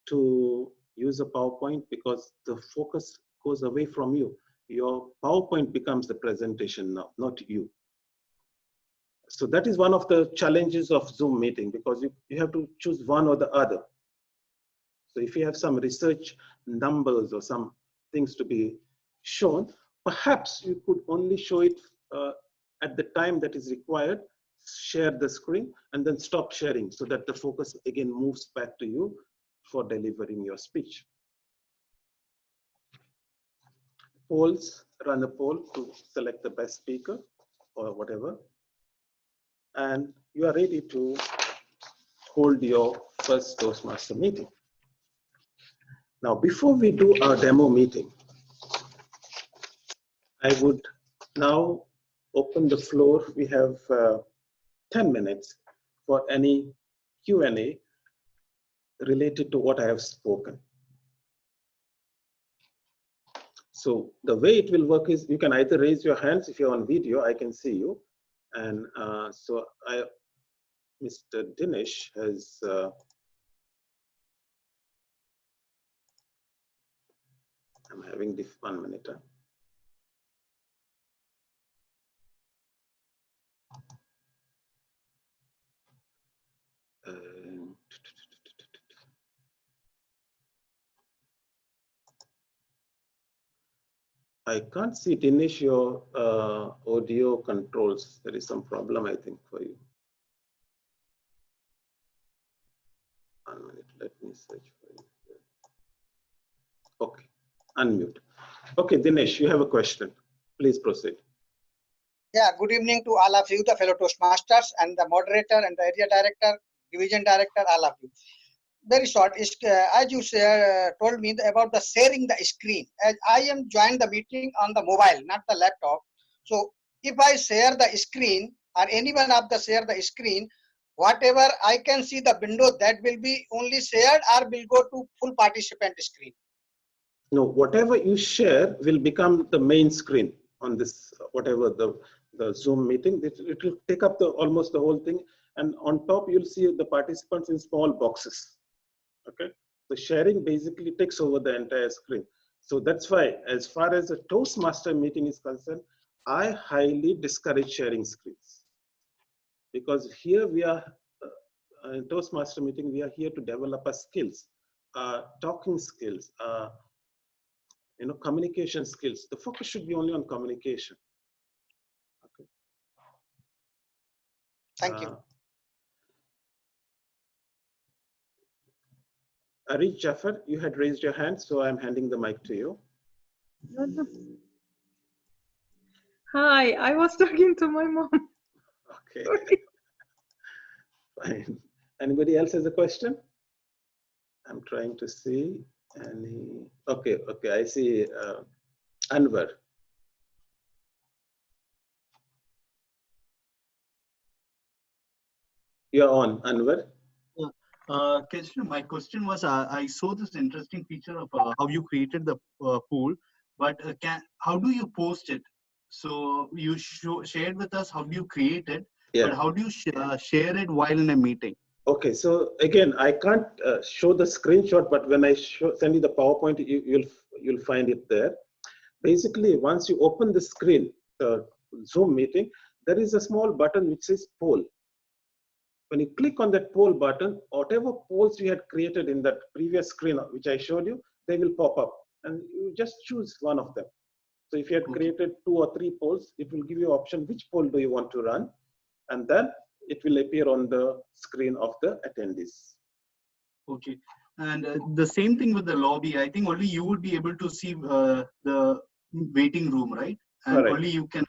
to use a PowerPoint because the focus goes away from you? Your PowerPoint becomes the presentation now, not you. So that is one of the challenges of Zoom meeting, because you have to choose one or the other. So if you have some research numbers or some things to be shown, perhaps you could only show it at the time that is required, share the screen, and then stop sharing so that the focus again moves back to you for delivering your speech. Polls, run a poll to select the best speaker or whatever. And you are ready to hold your first Toastmaster meeting. Now, before we do our demo meeting, I would now open the floor. We have 10 minutes for any Q&A related to what I have spoken. So the way it will work is you can either raise your hands. If you're on video, I can see you. And so Mr. Dinesh has I'm having this 1 minute. I can't see, Dinesh, your audio controls. There is some problem, I think, for you. 1 minute, let me search for you. Okay, unmute. Okay, Dinesh, you have a question. Please proceed. Yeah, good evening to all of you, the fellow Toastmasters and the moderator and the area director, division director, all of you. Very short, as you told me about the sharing the screen. As I am joined the meeting on the mobile, not the laptop. So if I share the screen or anyone of the share the screen, whatever I can see the window, that will be only shared or will go to full participant screen. No, whatever you share will become the main screen on this, whatever the Zoom meeting. It will take up almost the whole thing. And on top, you'll see the participants in small boxes. Okay, the sharing basically takes over the entire screen. So that's why, as far as a Toastmaster meeting is concerned, I highly discourage sharing screens. Because here we are, in Toastmaster meeting, we are here to develop our skills, talking skills, communication skills. The focus should be only on communication. Okay. Thank you. Arif Jafar, you had raised your hand, so I'm handing the mic to you. Hi, I was talking to my mom. Okay. Fine. Anybody else has a question? I'm trying to see any. Okay, I see Anwar. You're on, Anwar. Krishna, my question was, I saw this interesting feature of how you created the pool, but how do you post it? So you shared with us how do you create it, Yeah. but how do you share it while in a meeting? Okay, so again, I can't show the screenshot, but when I send you the PowerPoint, you'll find it there. Basically, once you open the screen, the Zoom meeting, there is a small button which says poll. When you click on that poll button, whatever polls you had created in that previous screen, which I showed you, they will pop up and you just choose one of them. So if you had created 2 or 3 polls, it will give you an option, which poll do you want to run? And then it will appear on the screen of the attendees. Okay. And the same thing with the lobby. I think only you would be able to see the waiting room, right? And Correct. only you can.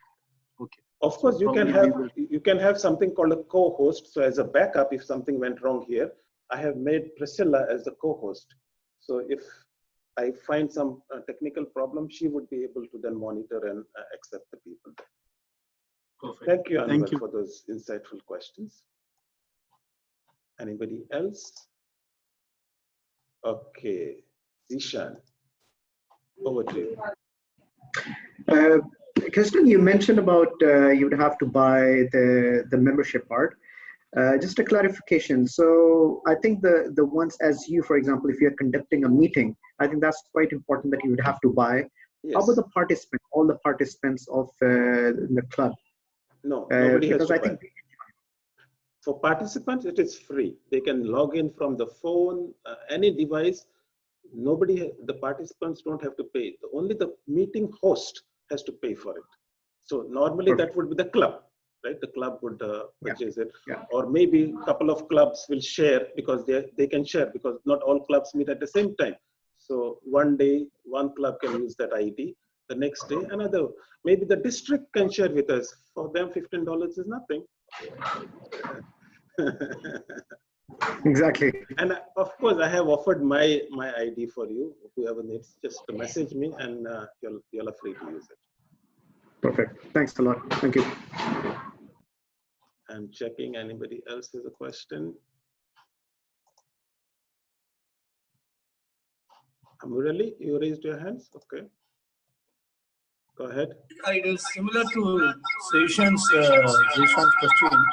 Okay. Of course, you can have something called a co-host. So as a backup, if something went wrong here, I have made Priscilla as the co-host. So if I find some technical problem, she would be able to then monitor and accept the people. Perfect. Thank you, Anwar, Thank you for those insightful questions. Anybody else? Okay, Zishan, over to you. Kristen, you mentioned about you'd have to buy the membership part. Just a clarification. So I think the ones as you, for example, if you're conducting a meeting, I think that's quite important that you would have to buy. Yes. How about the participants, all the participants of the club? No, nobody has to buy. Think for participants, it is free. They can log in from the phone, any device. The participants don't have to pay. Only the meeting host has to pay for it. So normally that would be the club, right? The club would purchase it. Yeah. Or maybe a couple of clubs will share because they can share because not all clubs meet at the same time. So one day, one club can use that ID. The next day, another. Maybe the district can share with us. For them, $15 is nothing. Exactly. And of course, I have offered my ID for you. Whoever needs, just message me, and you're free to use it. Perfect. Thanks a lot. Thank you. I'm checking. Anybody else has a question? Amurali, you raised your hands. Okay. Go ahead. It is similar to Zishan's question.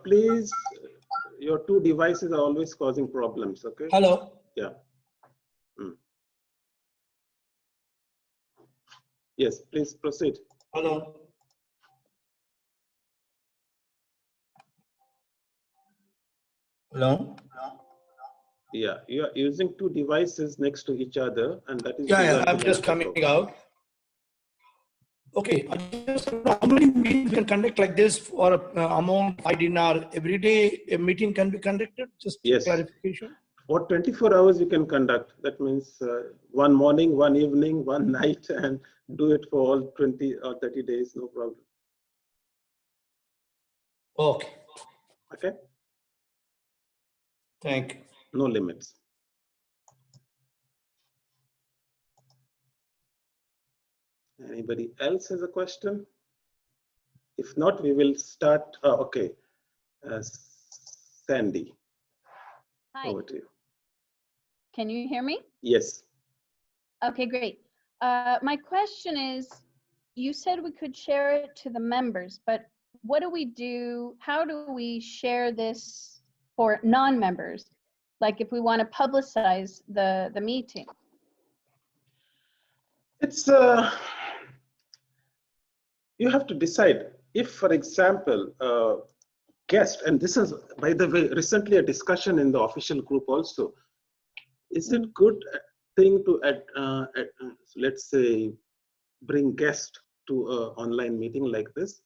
Please, your 2 devices are always causing problems. Okay. Hello. Yeah. Yes, please proceed. Hello. Hello. Yeah, you are using 2 devices next to each other, and that is. Yeah, I'm just coming out. Okay, how many meetings we can conduct like this for amount $5 every day? A meeting can be conducted. Just yes. Clarification. For 24 hours you can conduct. That means one morning, one evening, one night, and do it for all 20 or 30 days, no problem. Okay. Okay. Thank you. No limits. Anybody else has a question? If not, we will start. Okay. Sandy. Hi. Over to you. Can you hear me? Yes. Okay, great. My question is, you said we could share it to the members, but what do we do? How do we share this for non-members? Like if we want to publicize the meeting? It's you have to decide. If, for example, guest, and this is, by the way, recently a discussion in the official group also. Is it good thing to let's say bring guests to an online meeting like this?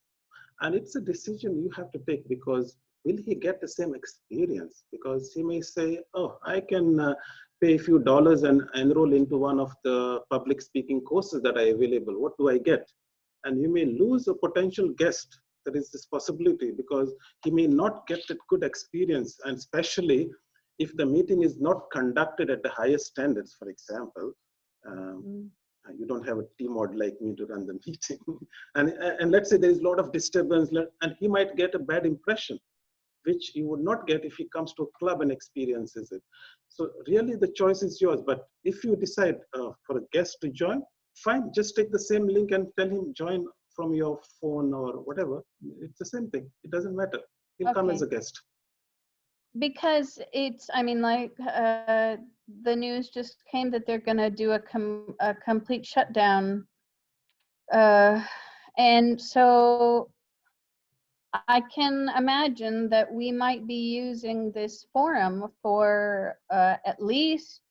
And it's a decision you have to take, because will he get the same experience? Because he may say, oh, I can pay a few dollars and enroll into one of the public speaking courses that are available. What do I get? And you may lose a potential guest. There is this possibility, because he may not get that good experience, and especially if the meeting is not conducted at the highest standards. For example, you don't have a T-mod like me to run the meeting, and let's say there is a lot of disturbance, and he might get a bad impression. which you would not get if he comes to a club and experiences it. So really the choice is yours. But if you decide for a guest to join, fine, just take the same link and tell him join from your phone or whatever. It's the same thing. It doesn't matter. He'll come as a guest. Because it's, I mean, like the news just came that they're going to do a complete shutdown. And so I can imagine that we might be using this forum for at least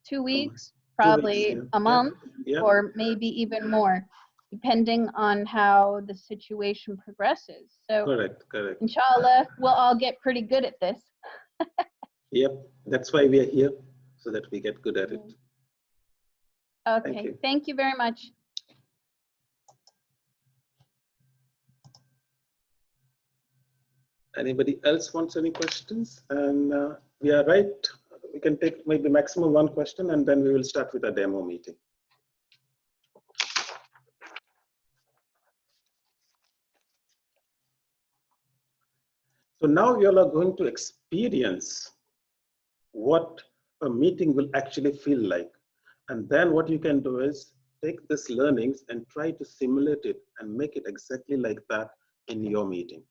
2 weeks, probably a month, or maybe even more, depending on how the situation progresses. So correct. Inshallah, we'll all get pretty good at this. Yep, that's why we are here, so that we get good at it. Okay, thank you very much. Anybody else wants any questions? And we are right. We can take maybe maximum one question, and then we will start with a demo meeting. So now you all are going to experience what a meeting will actually feel like. And then what you can do is take this learnings and try to simulate it and make it exactly like that in your meeting.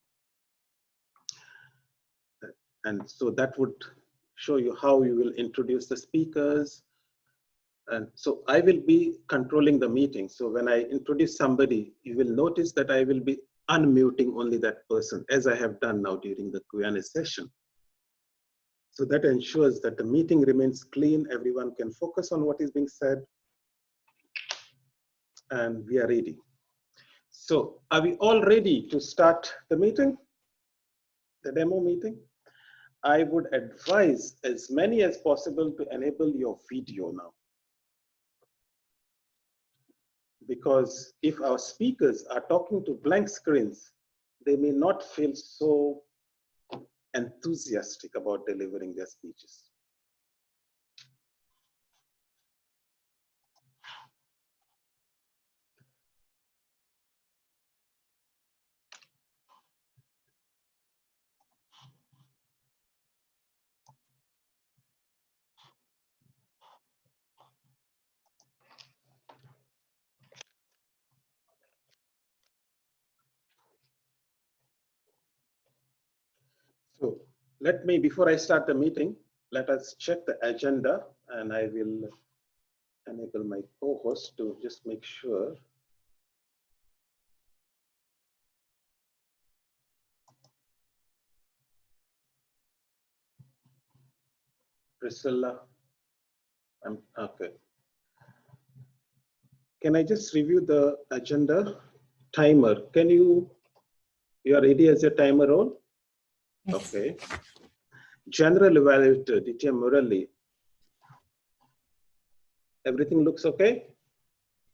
And so that would show you how you will introduce the speakers. And so I will be controlling the meeting. So when I introduce somebody, you will notice that I will be unmuting only that person, as I have done now during the Q&A session. So that ensures that the meeting remains clean, everyone can focus on what is being said, and we are ready. So are we all ready to start the meeting, the demo meeting? I would advise as many as possible to enable your video now. Because if our speakers are talking to blank screens, they may not feel so enthusiastic about delivering their speeches. So let me, before I start the meeting, let us check the agenda, and I will enable my co-host to just make sure. Priscilla, okay. Can I just review the agenda? Timer, can you are ready as a timer role? Yes. Okay. General evaluator, DTM Murali. Everything looks okay?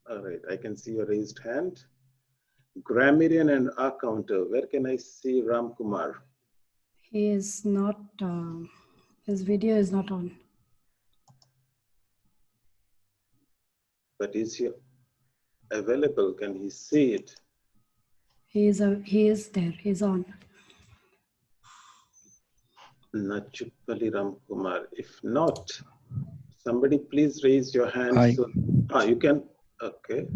All right, I can see your raised hand. Grammarian and R counter, where can I see Ram Kumar? He is not, his video is not on. But is he available? Can he see it? He is there, he's on. Nachupali Ram Kumar. If not, somebody please raise your hand. Hi. So, you can, okay.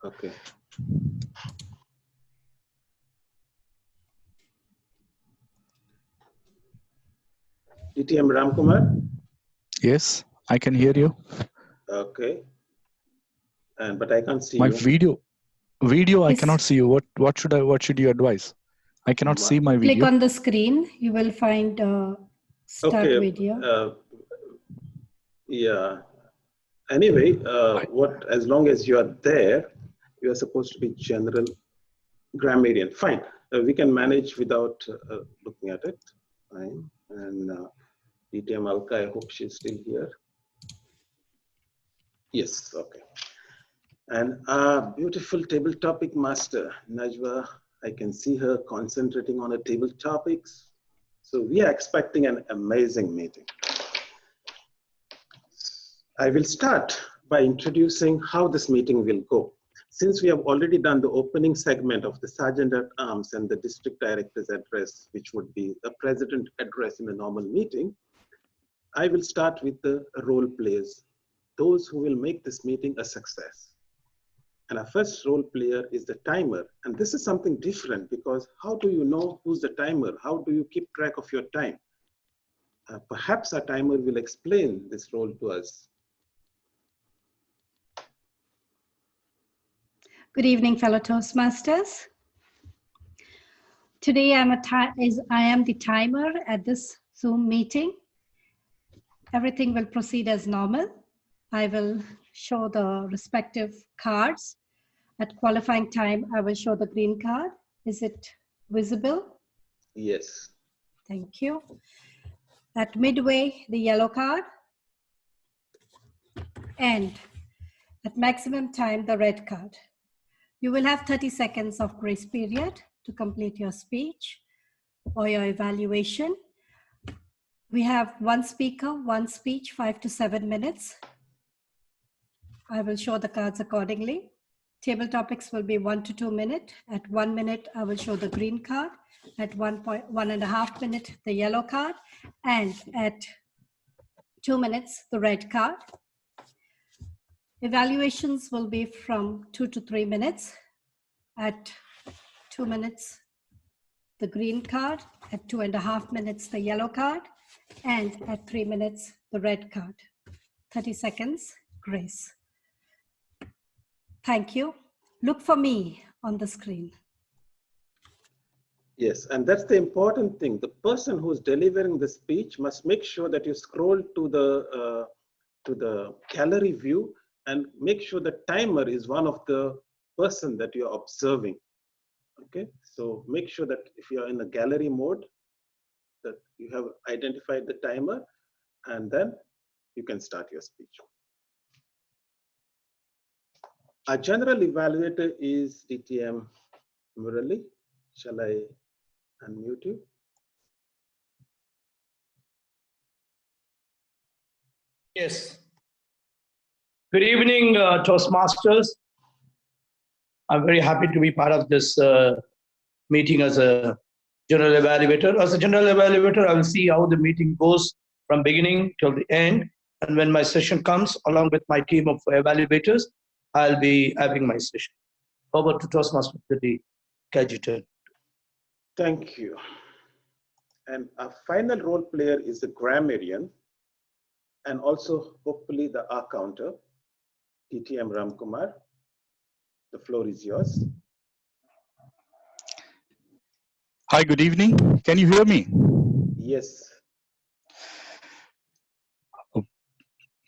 Okay. DTM Ram Kumar? Yes, I can hear you. Okay. But I can't see my you. Video I cannot see you. What should you advise? I cannot see my video. Click on the screen, you will find start video. Yeah. Anyway, as long as you are there, you are supposed to be general grammarian. Fine. We can manage without looking at it. Fine. And DTM Alka, I hope she's still here. Yes, okay. And our beautiful table topic master, Najwa, I can see her concentrating on her table topics. So we are expecting an amazing meeting. I will start by introducing how this meeting will go. since we have already done the opening segment of the Sergeant at Arms and the District Director's address, which would be a President address in a normal meeting, I will start with the role players, those who will make this meeting a success. And our first role player is the timer. And this is something different because how do you know who's the timer? How do you keep track of your time? Perhaps our timer will explain this role to us. Good evening, fellow Toastmasters. Today I am the timer at this Zoom meeting. Everything will proceed as normal. I will show the respective cards. At qualifying time, I will show the green card. Is it visible? Yes. Thank you. At midway, the yellow card. And at maximum time, the red card. You will have 30 seconds of grace period to complete your speech or your evaluation. We have one speaker, one speech, 5 to 7 minutes. I will show the cards accordingly. Table topics will be 1 to 2 minutes. At 1 minute, I will show the green card. At 1.5 minutes, the yellow card. And at 2 minutes, the red card. Evaluations will be from 2 to 3 minutes. At 2 minutes, the green card. At 2.5 minutes, the yellow card. And at 3 minutes, the red card. 30 seconds, grace. Thank you. Look for me on the screen. Yes, and that's the important thing. The person who's delivering the speech must make sure that you scroll to the gallery view and make sure the timer is one of the person that you're observing. Okay, so make sure that if you're in the gallery mode, that you have identified the timer, and then you can start your speech. Our general evaluator is DTM Murali. Shall I unmute you? Yes. Good evening, Toastmasters. I'm very happy to be part of this meeting as a general evaluator. As a general evaluator, I will see how the meeting goes from beginning till the end. And when my session comes, along with my team of evaluators, I'll be having my session. Over to Toastmaster Kajitan. Thank you. And our final role player is the grammarian, and also hopefully the R-counter, TTM Ramkumar. The floor is yours. Hi, good evening. Can you hear me? Yes.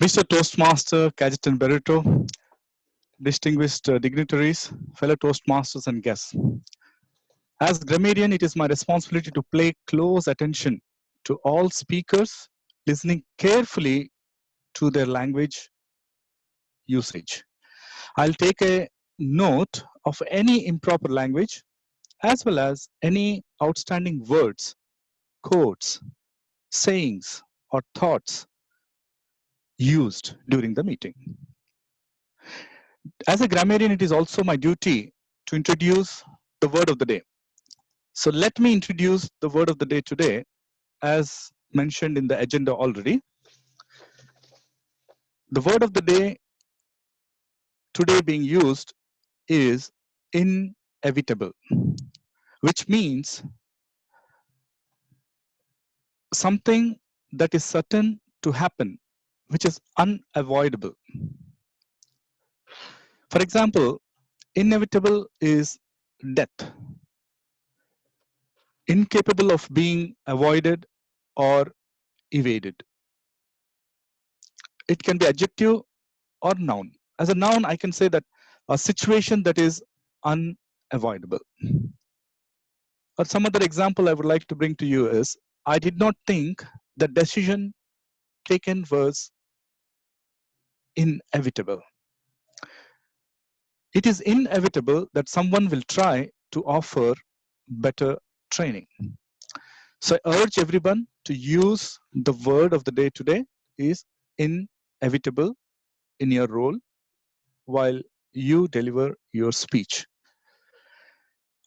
Mr. Toastmaster Kajitan Berito, distinguished dignitaries, fellow Toastmasters and guests. As grammarian, it is my responsibility to pay close attention to all speakers, listening carefully to their language usage. I'll take a note of any improper language as well as any outstanding words, quotes, sayings, or thoughts used during the meeting. As a grammarian, it is also my duty to introduce the word of the day. So let me introduce the word of the day today, as mentioned in the agenda already. The word of the day today being used is inevitable, which means something that is certain to happen, which is unavoidable. For example, inevitable is death, incapable of being avoided or evaded. It can be adjective or noun. As a noun, I can say that a situation that is unavoidable. Or some other example I would like to bring to you is, I did not think the decision taken was inevitable. It is inevitable that someone will try to offer better training. So I urge everyone to use the word of the day today is inevitable in your role while you deliver your speech.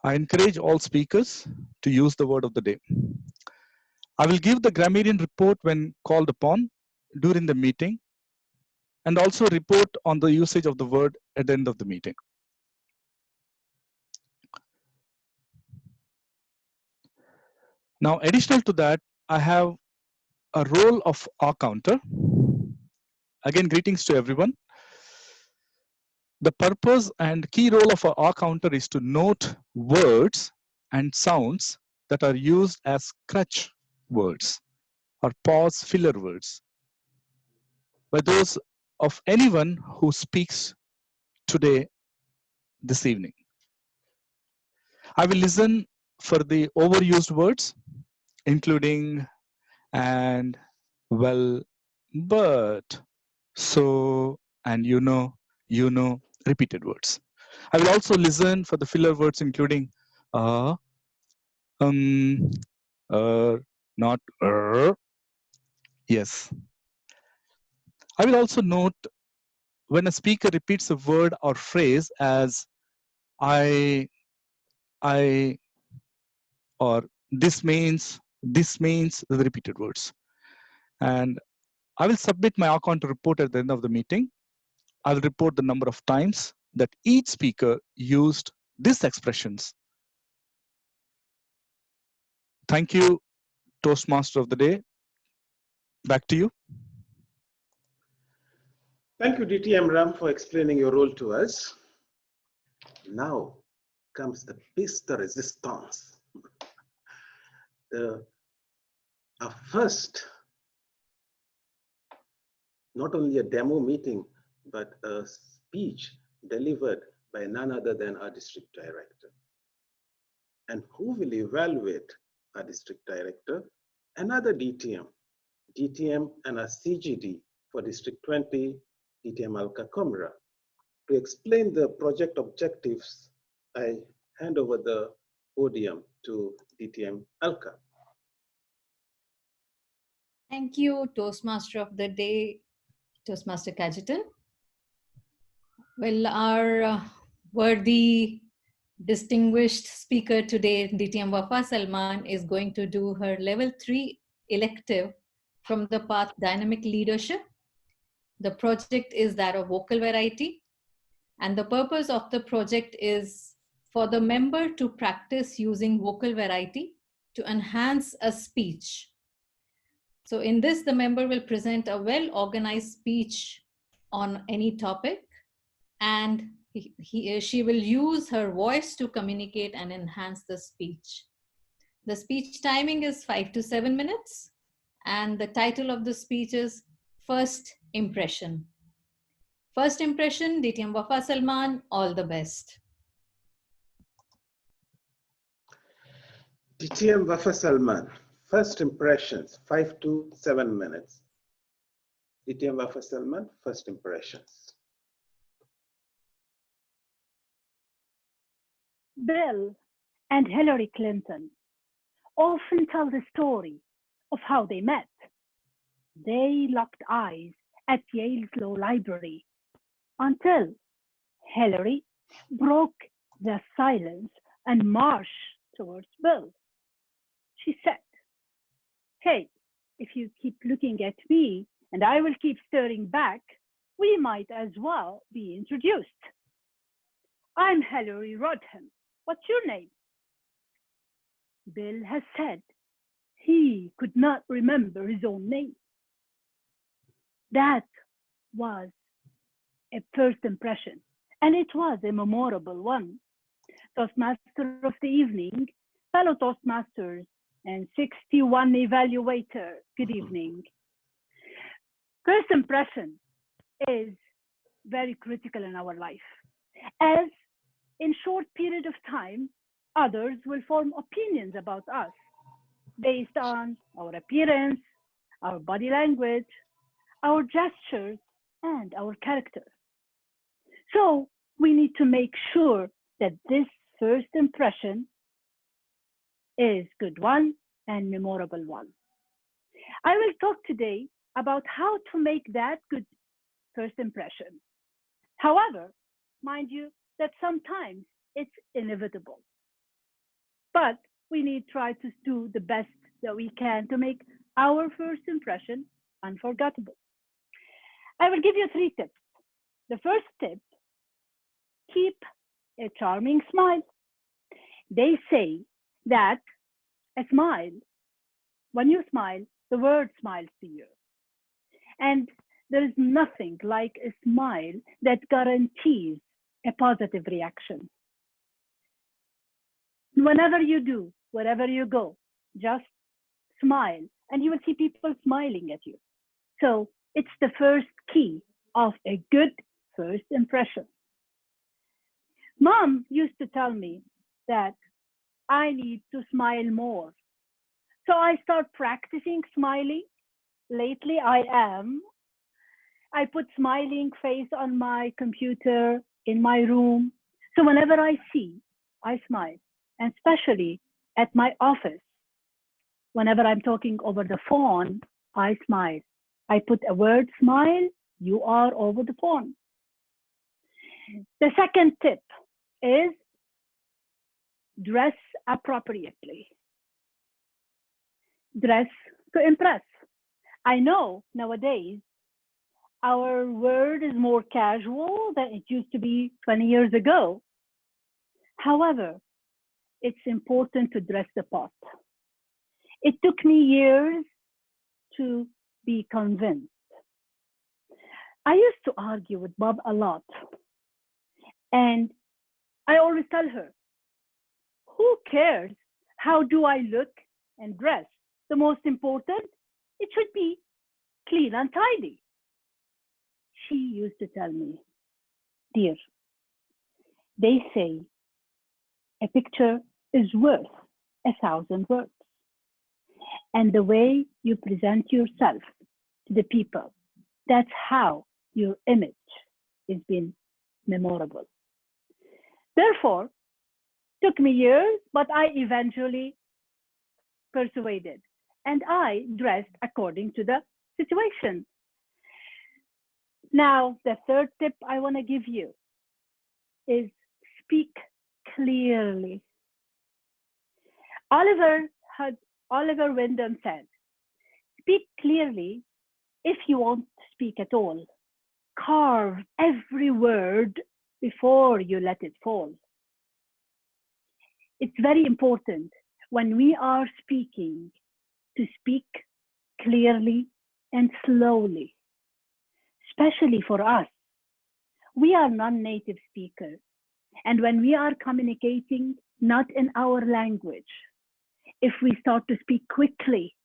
I encourage all speakers to use the word of the day. I will give the grammarian report when called upon during the meeting, and also report on the usage of the word at the end of the meeting. Now, additional to that, I have a role of R counter. Again, greetings to everyone. The purpose and key role of our R counter is to note words and sounds that are used as crutch words or pause filler words by those of anyone who speaks today, this evening. I will listen for the overused words, including and, well, but, so, and you know, repeated words. I will also listen for the filler words, including not yes. I will also note when a speaker repeats a word or phrase as I, or this means, the repeated words. And I will submit my account report at the end of the meeting. I will report the number of times that each speaker used these expressions. Thank you, Toastmaster of the day. Back to you. Thank you, DTM Ram, for explaining your role to us. Now comes the piece de resistance. Our first, not only a demo meeting, but a speech delivered by none other than our district director. And who will evaluate our district director? Another DTM and a CGD for District 20, DTM Alka Komra. To explain the project objectives, I hand over the podium to DTM Alka. Thank you, Toastmaster of the Day, Toastmaster Kajitan. Well, our worthy distinguished speaker today, DTM Wafa Salman, is going to do her level 3 elective from the path Dynamic Leadership. The project is that of vocal variety. And the purpose of the project is for the member to practice using vocal variety to enhance a speech. So in this, the member will present a well-organized speech on any topic, and she will use her voice to communicate and enhance the speech. The speech timing is 5 to 7 minutes, and the title of the speech is First Impression. First impression, DTM Wafa Salman, all the best. DTM Wafa Salman, first impressions, 5 to 7 minutes. DTM Wafa Salman, first impressions. Bill and Hillary Clinton often tell the story of how they met. They locked eyes at Yale's Law Library until Hillary broke the silence and marched towards Bill. She said, "Hey, if you keep looking at me and I will keep staring back, we might as well be introduced. I'm Hillary Rodham. What's your name?" Bill has said he could not remember his own name. That was a first impression, and it was a memorable one. Toastmaster of the evening, fellow Toastmasters, and 61 evaluator, good evening. First impression is very critical in our life, as in short period of time, others will form opinions about us based on our appearance, our body language, our gestures, and our character. So we need to make sure that this first impression is good one and memorable one. I will talk today about how to make that good first impression. However, mind you, that sometimes it's inevitable. But we need to try to do the best that we can to make our first impression unforgettable. I will give you 3 tips. The first tip, keep a charming smile. They say that a smile, when you smile, the world smiles to you. And there is nothing like a smile that guarantees a positive reaction. Whenever you do, wherever you go, just smile, and you will see people smiling at you. So it's the first key of a good first impression. Mom used to tell me that I need to smile more. So I start practicing smiling. Lately, I put smiling face on my computer in my room. So whenever I see, I smile, and especially at my office. Whenever I'm talking over the phone, I smile. I put a word smile, you are over the phone. The second tip is dress appropriately. Dress to impress. I know nowadays our world is more casual than it used to be 20 years ago. However, it's important to dress the part. It took me years to be convinced. I used to argue with Bob a lot. And I always tell her, who cares? How do I look and dress? The most important, it should be clean and tidy. She used to tell me, dear, they say a picture is worth 1,000 words. And the way you present yourself to the people, that's how your image is being memorable. Therefore, took me years, but I eventually persuaded, and I dressed according to the situation. Now, the third tip I want to give you is speak clearly. Oliver Wyndham said, speak clearly if you won't speak at all. Carve every word before you let it fall. It's very important when we are speaking to speak clearly and slowly, especially for us. We are non-native speakers, and when we are communicating not in our language, if we start to speak quickly,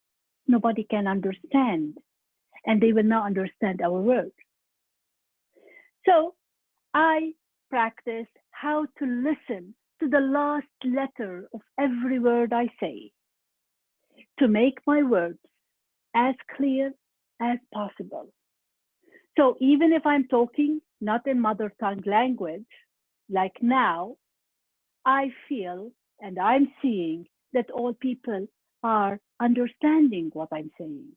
nobody can understand, and they will not understand our words. So I practice how to listen to the last letter of every word I say to make my words as clear as possible. So even if I'm talking not in mother tongue language, like now, I feel and I'm seeing that all people are understanding what I'm saying.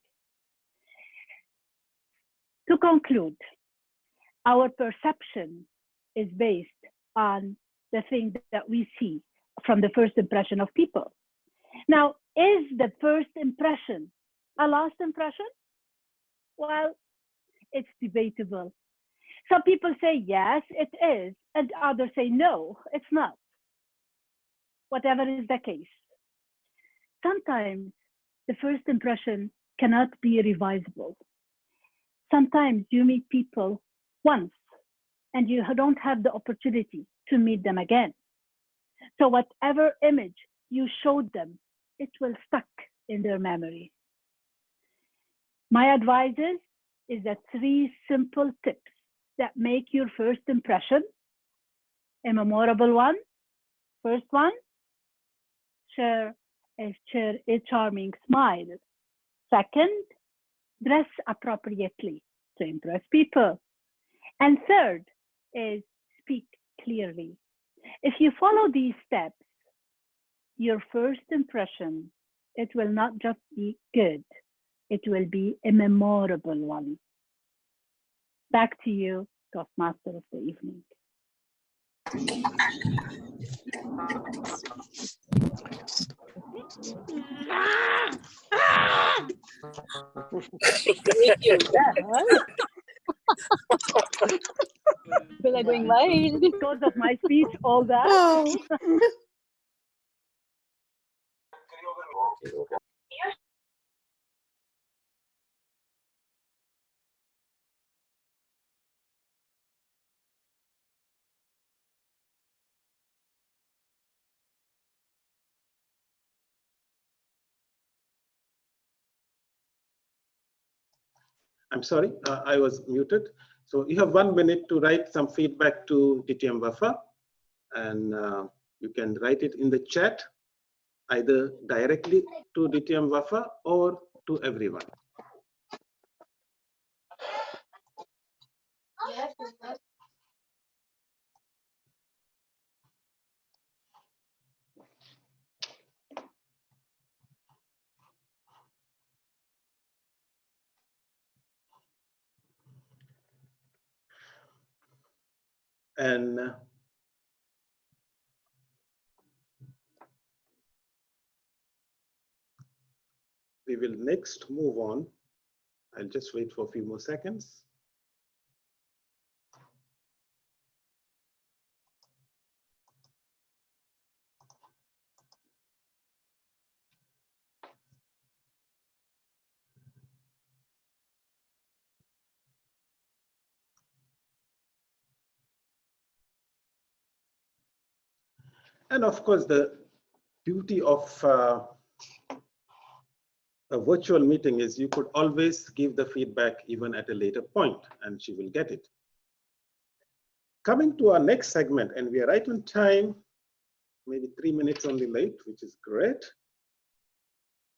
To conclude, our perception is based on the thing that we see from the first impression of people. Now, is the first impression a last impression? Well, it's debatable. Some people say yes, it is, and others say no, it's not. Whatever is the case. Sometimes the first impression cannot be revisable. Sometimes you meet people once and you don't have the opportunity to meet them again. So whatever image you showed them, it will stuck in their memory. My advice is that 3 simple tips that make your first impression a memorable one. First one, share a charming smile. Second, dress appropriately to impress people. And third is speak clearly. If you follow these steps, your first impression, it will not just be good, it will be a memorable one. Back to you, Toastmaster of the evening. Feel like going wild. Because of my speech, all that. I'm sorry, I was muted. So you have 1 minute to write some feedback to DTM Wafa, and you can write it in the chat, either directly to DTM Wafa or to everyone. And we will next move on. I'll just wait for a few more seconds. And of course, the beauty of a virtual meeting is you could always give the feedback even at a later point, and she will get it. Coming to our next segment, and we are right on time, maybe 3 minutes only late, which is great,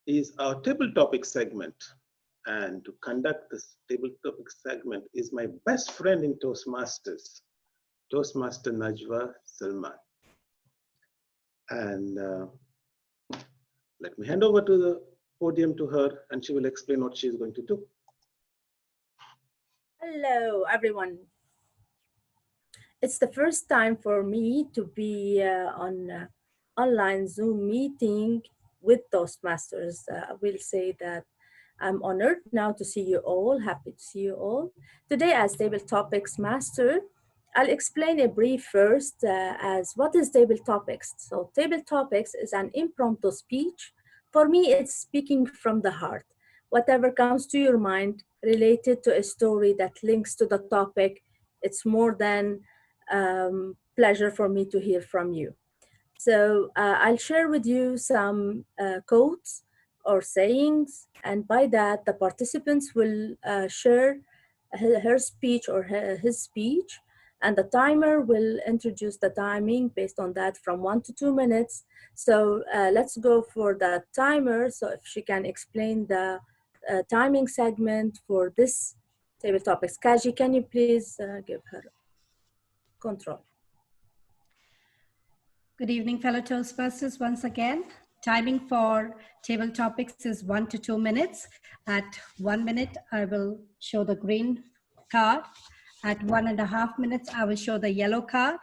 is our table topic segment. And to conduct this table topic segment is my best friend in Toastmasters, Toastmaster Najwa Salman. And let me hand over to the podium to her, and she will explain what she is going to do. Hello, everyone. It's the first time for me to be on online Zoom meeting with Toastmasters. I will say that I'm honored now to see you all, happy to see you all. Today as Table Topics Master, I'll explain a brief first as what is Table Topics. So Table Topics is an impromptu speech. For me, it's speaking from the heart. Whatever comes to your mind related to a story that links to the topic, it's more than pleasure for me to hear from you. So I'll share with you some quotes or sayings, and by that the participants will share her speech or his speech, and the timer will introduce the timing based on that from 1 to 2 minutes. So let's go for the timer. So if she can explain the timing segment for this table topics. Kaji, can you please give her control? Good evening, fellow Toastmasters. Once again, timing for table topics is 1 to 2 minutes. At 1 minute, I will show the green card. At 1.5 minutes, I will show the yellow card.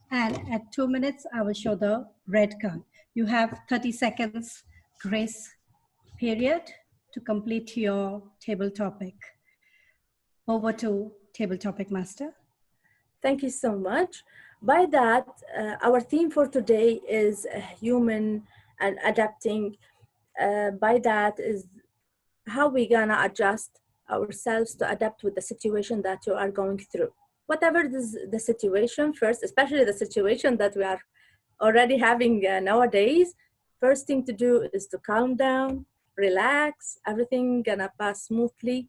And at 2 minutes, I will show the red card. You have 30 seconds grace period to complete your table topic. Over to table topic master. Thank you so much. By that, our theme for today is human and adapting. By that is how we gonna adjust ourselves to adapt with the situation that you are going through. Whatever is the situation first, especially the situation that we are already having nowadays, first thing to do is to calm down, relax, everything gonna pass smoothly,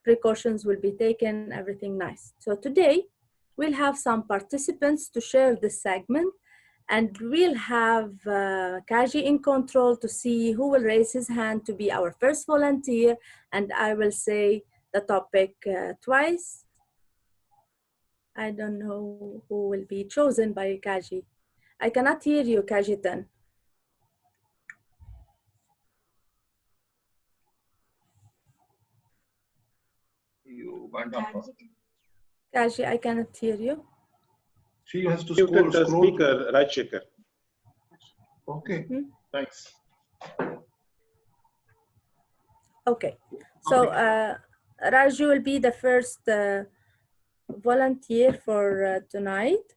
precautions will be taken, everything nice. So today, we'll have some participants to share this segment, and we'll have Kaji in control to see who will raise his hand to be our first volunteer, and I will say the topic twice. I don't know who will be chosen by Kaji. I cannot hear you, Kajitan. Kaji, I cannot hear you. She has to Muted the scroll. speaker, Rajshekar. Okay, thanks. Okay, so Raju will be the first volunteer for tonight.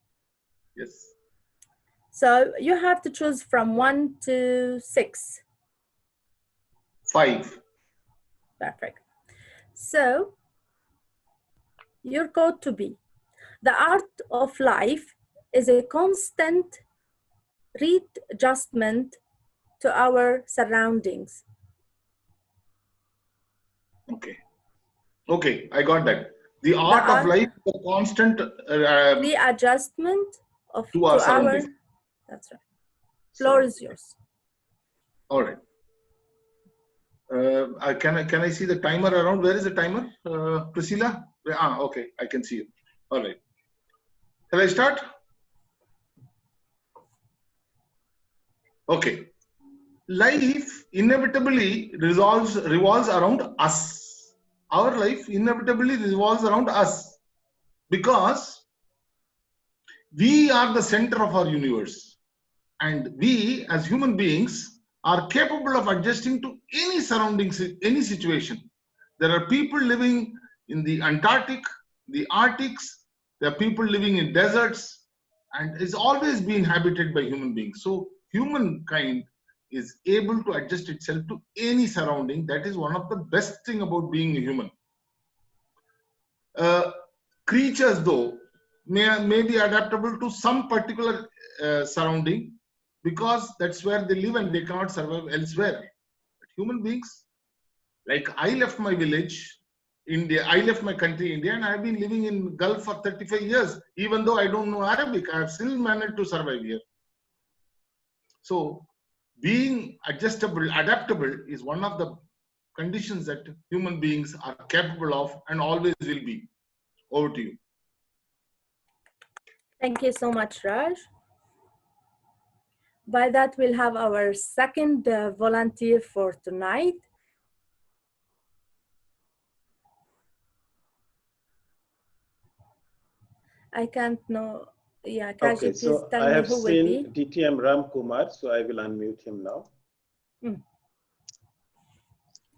Yes. So you have to choose from 1 to 6. 5. Perfect. So your code to be: the art of life is a constant readjustment to our surroundings. Okay. Okay, I got that. The art of life is a constant readjustment to our surroundings. That's right. Floor is yours. All right. Can I see the timer around? Where is the timer, Priscilla? Okay, I can see it. All right. Shall I start? Okay. Life inevitably revolves around us. Our life inevitably revolves around us because we are the center of our universe, and we as human beings are capable of adjusting to any surroundings, any situation. There are people living in the Antarctic, the Arctics, there are people living in deserts, and it's always been inhabited by human beings. So humankind is able to adjust itself to any surrounding. That is one of the best thing about being a human. Creatures, though, may be adaptable to some particular surrounding because that's where they live and they cannot survive elsewhere. But human beings, like I left my village, India, I left my country, India, and I've been living in Gulf for 35 years. Even though I don't know Arabic, I have still managed to survive here. So being adaptable is one of the conditions that human beings are capable of and always will be. Over to you. Thank you so much, Raj. By that, we'll have our second volunteer for tonight. I can't know. Yeah, Kaji, Okay, please so tell I me have who will be. seen DTM Ram Kumar, so I will unmute him now.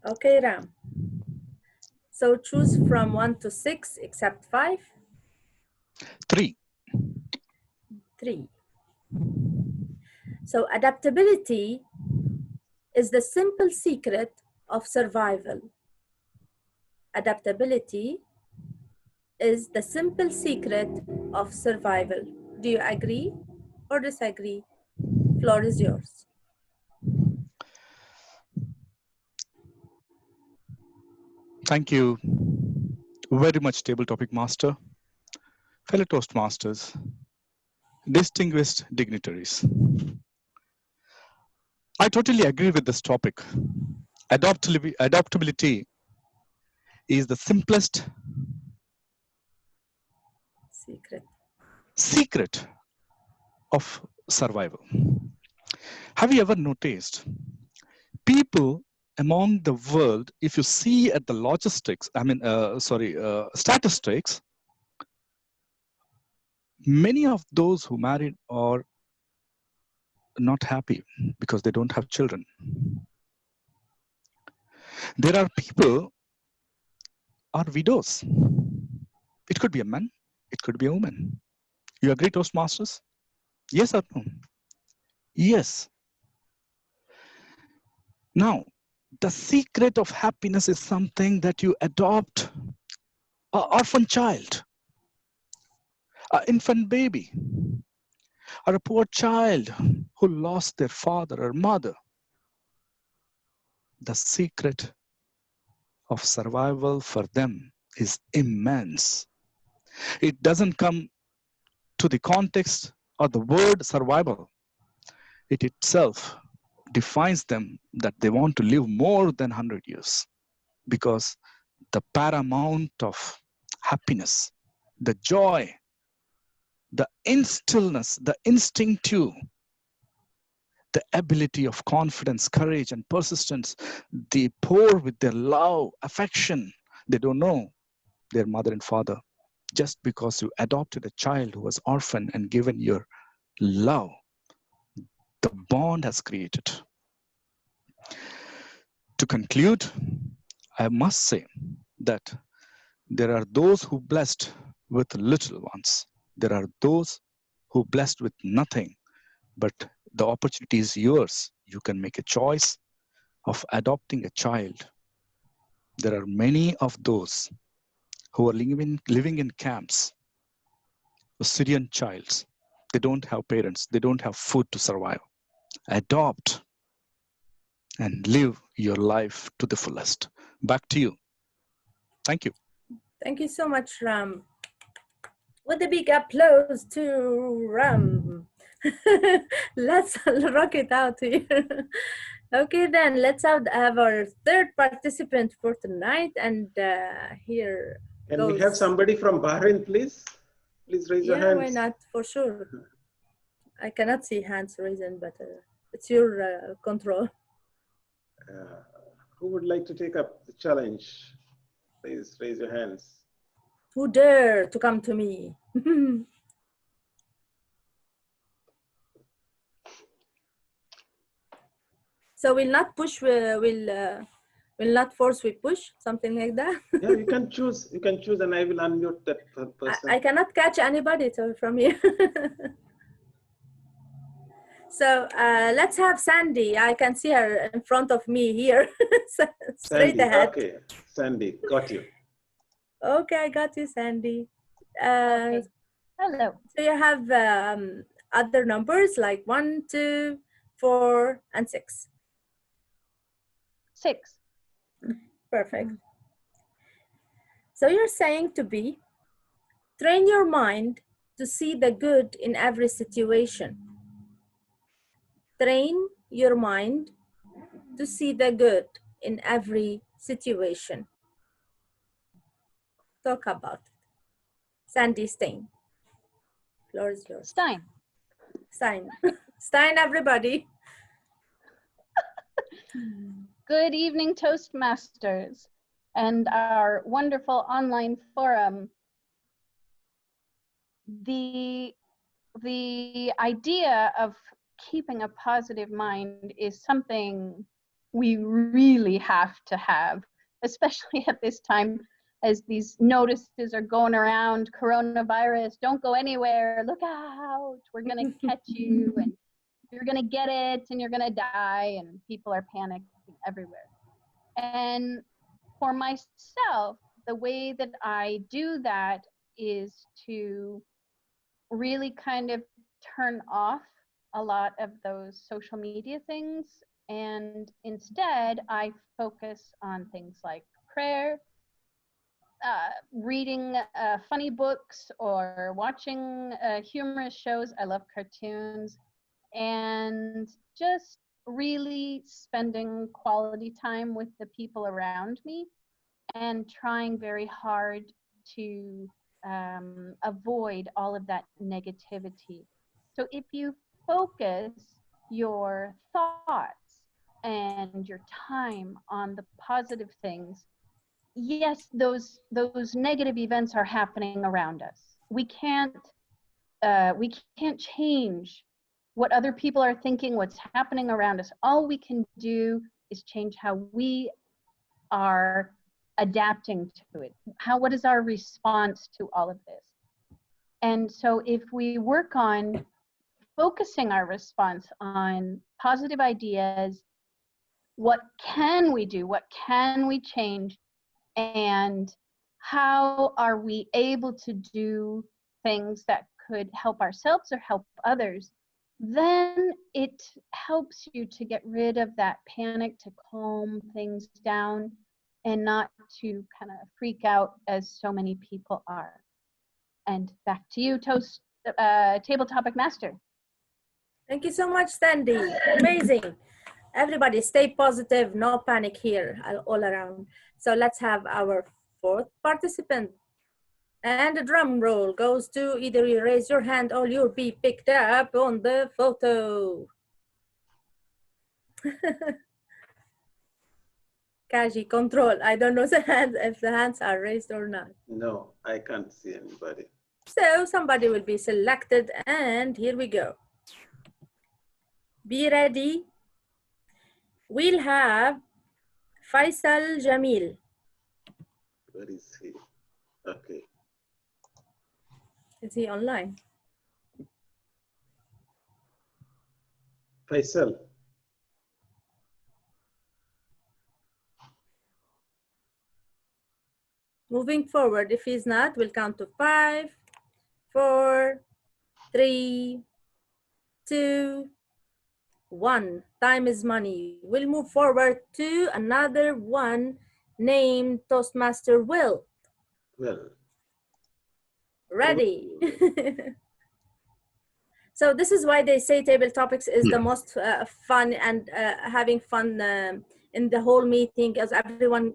Okay, Ram. So choose from 1 to 6, except 5. 3. 3. So adaptability is the simple secret of survival. Adaptability is the simple secret of survival. Do you agree or disagree? Floor is yours. Thank you very much, Table Topic Master, fellow Toastmasters, distinguished dignitaries. I totally agree with this topic. Adaptability is the simplest secret of survival. Have you ever noticed people among the world, if you see at the statistics, many of those who married are not happy because they don't have children. There are people are widows. It could be a man, it could be a woman. You agree, Toastmasters? Yes or no? Yes. Now, the secret of happiness is something that you adopt an orphan child, an infant baby, or a poor child who lost their father or mother. The secret of survival for them is immense. It doesn't come to the context or the word survival. It itself defines them that they want to live more than 100 years because the paramount of happiness, the joy, the instillness, the instinctive, the ability of confidence, courage, and persistence, they pour with their love, affection. They don't know their mother and father. just because you adopted a child who was orphaned and given your love, the bond has created. To conclude, I must say that there are those who blessed with little ones. There are those who blessed with nothing, but the opportunity is yours. You can make a choice of adopting a child. There are many of those who are living in camps, Syrian childs. They don't have parents. They don't have food to survive. Adopt and live your life to the fullest. Back to you. Thank you. Thank you so much, Ram. With a big applause to Ram. Let's rock it out here. Okay, then let's have our third participant for tonight. And here Can goes. we have somebody from Bahrain, please? Please raise your Yeah, hands. why not? For sure. I cannot see hands raising, but it's your control. Who would like to take up the challenge? Please raise your hands. Who dare to come to me? So we'll not push, we'll not force, we push, something like that. Yeah, you can choose and I will unmute that person. I cannot catch anybody from here. So let's have Sandy. I can see her in front of me here. Straight Sandy, ahead. okay. Sandy, got you. Okay, I got you, Sandy. Okay. Hello. So you have other numbers like 1, 2, 4, and 6. 6. Perfect. So you're saying to be, train your mind to see the good in every situation. Train your mind to see the good in every situation. Talk about it. Sandy Stein. Floor is yours. Stein. Stein. Stein, everybody. Good evening, Toastmasters, and our wonderful online forum. The idea of keeping a positive mind is something we really have to have, especially at this time as these notices are going around, coronavirus, don't go anywhere, look out, we're gonna catch you, and you're gonna get it, and you're gonna die, and people are panicking everywhere. And for myself, the way that I do that is to really kind of turn off a lot of those social media things, and instead I focus on things like prayer, reading funny books, or watching humorous shows. I love cartoons, and just really spending quality time with the people around me and trying very hard to avoid all of that negativity. So if you focus your thoughts and your time on the positive things, yes, those negative events are happening around us. We can't change what other people are thinking, what's happening around us. All we can do is change how we are adapting to it. What is our response to all of this? And so if we work on focusing our response on positive ideas, what can we do? What can we change? And how are we able to do things that could help ourselves or help others? Then it helps you to get rid of that panic, to calm things down, and not to kind of freak out as so many people are. And back to you, Table Topic Master. Thank you so much, Sandy. Amazing. Everybody stay positive, no panic here all around. So let's have our fourth participant. And the drum roll goes to either you raise your hand or you'll be picked up on the photo. Kaji, control. I don't know the hands, if the hands are raised or not. No, I can't see anybody. So somebody will be selected, and here we go. Be ready. We'll have Faisal Jamil. Where is he? Okay. Is he online? Faisal. Moving forward, if he's not, we'll count to 5, 4, 3, 2, 1. Time is money. We'll move forward to another one named Toastmaster Will. Well. Ready. So this is why they say table topics is the most fun, and having fun in the whole meeting, as everyone,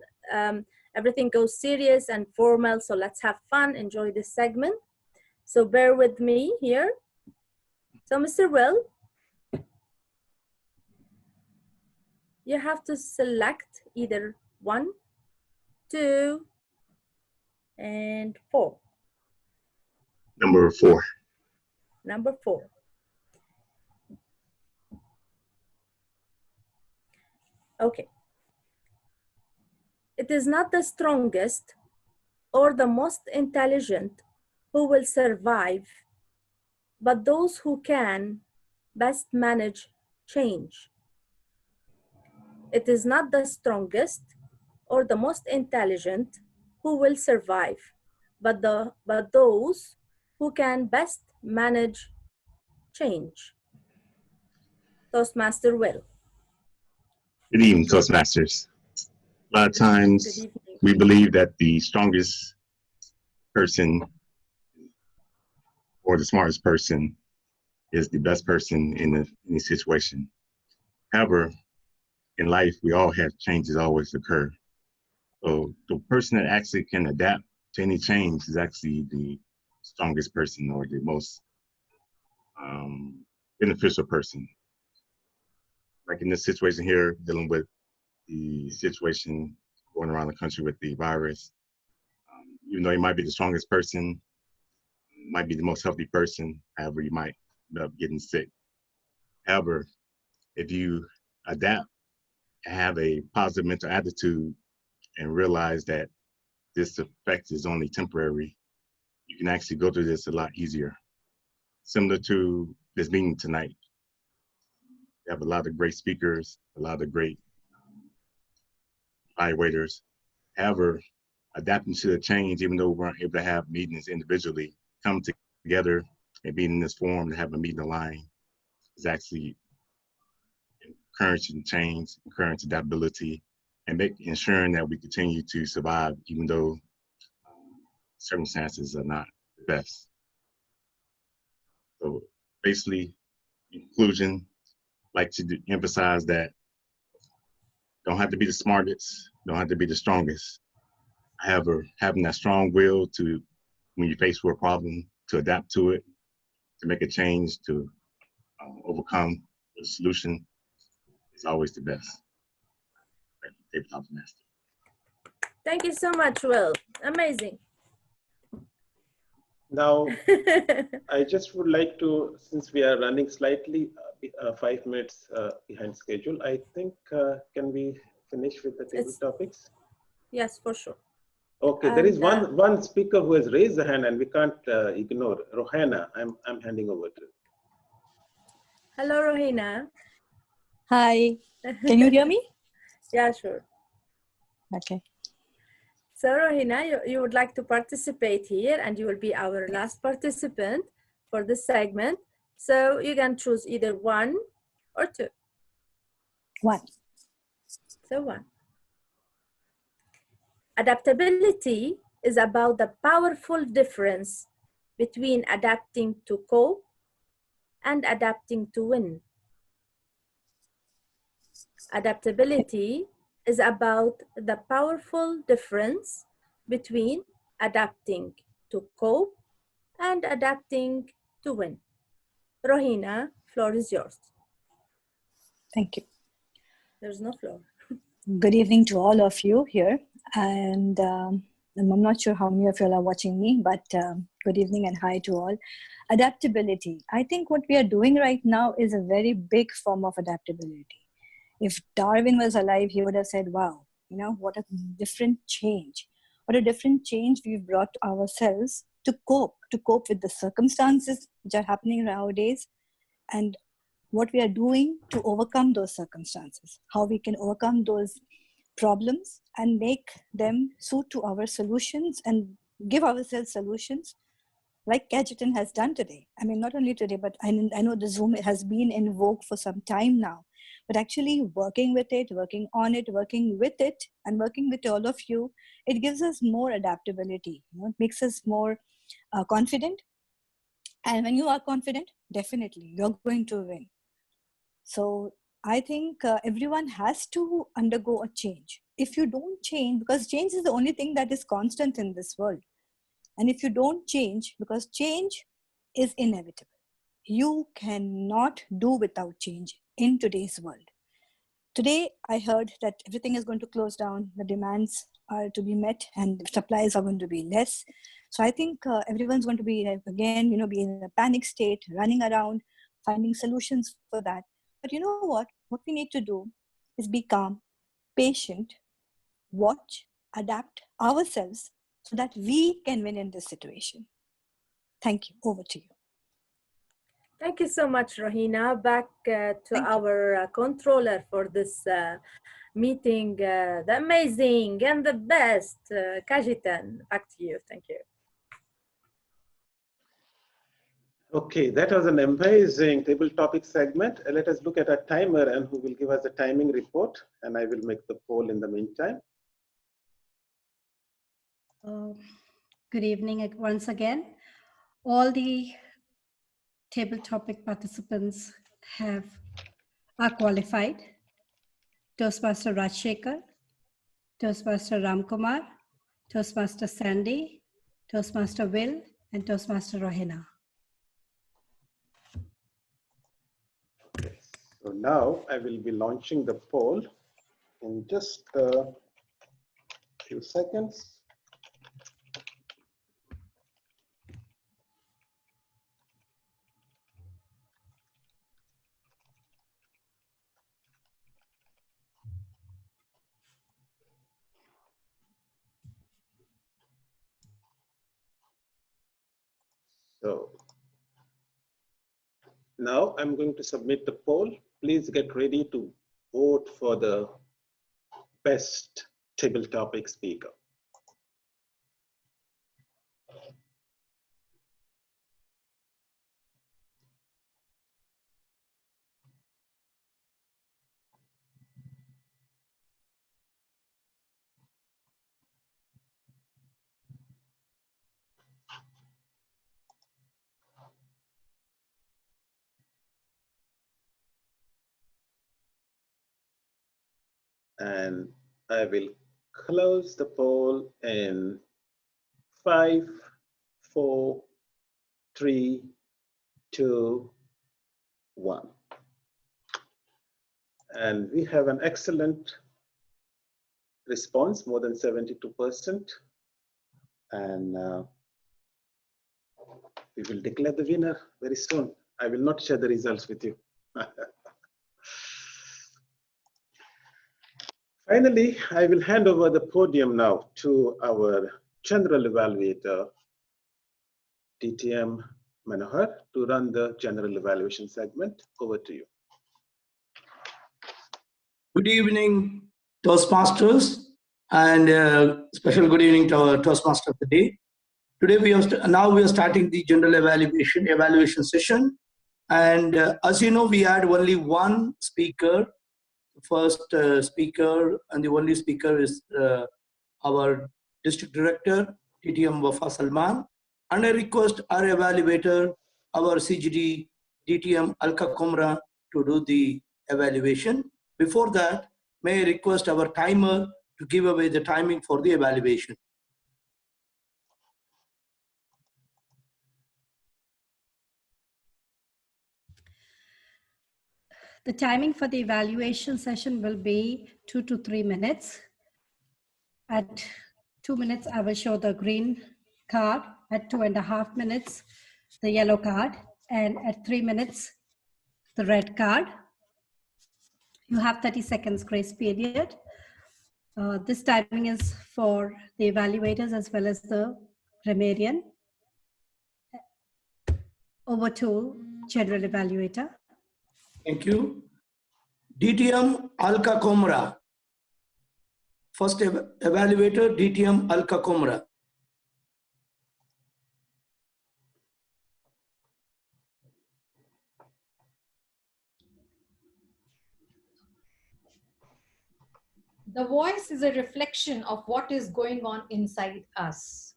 everything goes serious and formal. So let's have fun, enjoy this segment. So bear with me here. So Mr. Will, you have to select either 1, 2, and 4. Number 4. Number 4. Okay. It is not the strongest or the most intelligent who will survive, but those who can best manage change. It is not the strongest or the most intelligent who will survive, but those who can best manage change. Toastmaster Will. Good evening, Toastmasters. A lot of times we believe that the strongest person or the smartest person is the best person in any situation. However, in life, we all have changes always occur. So the person that actually can adapt to any change is actually the strongest person or the most beneficial person. Like in this situation here, dealing with the situation going around the country with the virus, even though you might be the strongest person, might be the most healthy person, however, you might end up getting sick. However, if you adapt and have a positive mental attitude and realize that this effect is only temporary, you can actually go through this a lot easier. Similar to this meeting tonight, we have a lot of great speakers, a lot of great evaluators. However, adapting to the change, even though we weren't able to have meetings individually, come together and being in this forum to have a meeting aligned is actually encouraging change, encouraging adaptability, and ensuring that we continue to survive even though circumstances are not the best. So basically, in conclusion, I'd like to emphasize that don't have to be the smartest, don't have to be the strongest. However, having that strong will to, when you're faced with a problem, to adapt to it, to make a change, to overcome the solution is always the best. Thank you so much, Will. Amazing. Now, I just would like to, since we are running slightly 5 minutes behind schedule, I think, can we finish with the table topics? Yes, for sure. Okay, there is one speaker who has raised the hand and we can't ignore. Rohana, I'm handing over to you. Hello, Rohina. Hi, can you hear me? Yeah, sure. Okay. So Rohina, you would like to participate here, and you will be our last participant for this segment. So you can choose either 1 or 2. 1. So 1. Adaptability is about the powerful difference between adapting to cope and adapting to win. Adaptability is about the powerful difference between adapting to cope and adapting to win. Rohina, floor is yours. Thank you. There's no floor. Good evening to all of you here. And I'm not sure how many of you are watching me, but good evening and hi to all. Adaptability. I think what we are doing right now is a very big form of adaptability. If Darwin was alive, he would have said, wow, you know, what a different change. What a different change we've brought to ourselves to cope with the circumstances which are happening nowadays, and what we are doing to overcome those circumstances, how we can overcome those problems and make them suit to our solutions and give ourselves solutions like Gadgeton has done today. I mean, not only today, but I know the Zoom has been in vogue for some time now, but actually working with it, working on it, working with it, and working with all of you, it gives us more adaptability. You know, it makes us more confident. And when you are confident, definitely you're going to win. So I think everyone has to undergo a change. If you don't change, because change is the only thing that is constant in this world. And if you don't change, because change is inevitable, you cannot do without change in today's world. Today, I heard that everything is going to close down, the demands are to be met and supplies are going to be less. So I think everyone's going to be, again, you know, be in a panic state, running around, finding solutions for that. But you know what? What we need to do is be calm, patient, watch, adapt ourselves so that we can win in this situation. Thank you. Over to you. Thank you so much, Rohina. Back to our controller for this meeting, the amazing and the best, Kajitan. Back to you. Thank you. Okay, that was an amazing table topic segment. Let us look at a timer and who will give us the timing report, and I will make the poll in the meantime. Good evening once again. All the table topic participants are qualified. Toastmaster Rajshekar, Toastmaster Ramkumar, Toastmaster Sandy, Toastmaster Will, and Toastmaster Rohina. Okay, so now I will be launching the poll in just a few seconds. So now I'm going to submit the poll. Please get ready to vote for the best table topic speaker. And I will close the poll in 5, 4, 3, 2, 1. And we have an excellent response, more than 72%. And we will declare the winner very soon. I will not share the results with you. Finally, I will hand over the podium now to our general evaluator, DTM Manohar, to run the general evaluation segment. Over to you. Good evening, Toastmasters, and special good evening to our Toastmaster of the day. Today we are starting the general evaluation session, and as you know, we had only one speaker. First speaker, and the only speaker is our district director, TTM Wafa Salman, and I request our evaluator, our CGD DTM Alka Komra, to do the evaluation. Before that, may I request our timer to give away the timing for the evaluation. The timing for the evaluation session will be 2 to 3 minutes. At 2 minutes, I will show the green card. At 2.5 minutes, the yellow card. And at 3 minutes, the red card. You have 30 seconds grace period. This timing is for the evaluators as well as the grammarian. Over to general evaluator. Thank you. DTM Alka Komra. First evaluator, DTM Alka Komra. The voice is a reflection of what is going on inside us.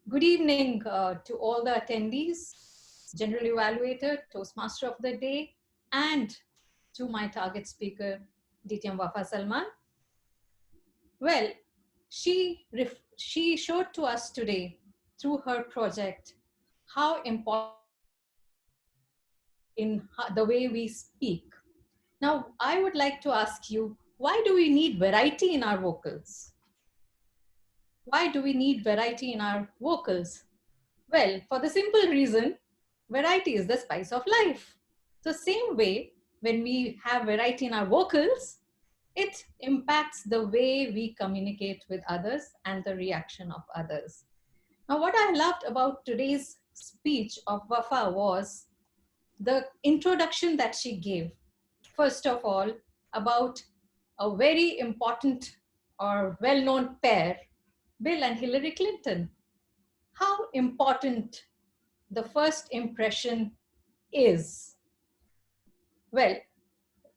Good evening to all the attendees, General Evaluator, Toastmaster of the Day, and to my target speaker, DTM Wafa Salman. Well, she showed to us today through her project how important in the way we speak. Now, I would like to ask you, why do we need variety in our vocals? Why do we need variety in our vocals? Well, for the simple reason, variety is the spice of life. So same way, when we have variety in our vocals, it impacts the way we communicate with others and the reaction of others. Now, what I loved about today's speech of Wafa was the introduction that she gave. First of all, about a very important or well-known pair, Bill and Hillary Clinton. How important the first impression is. Well,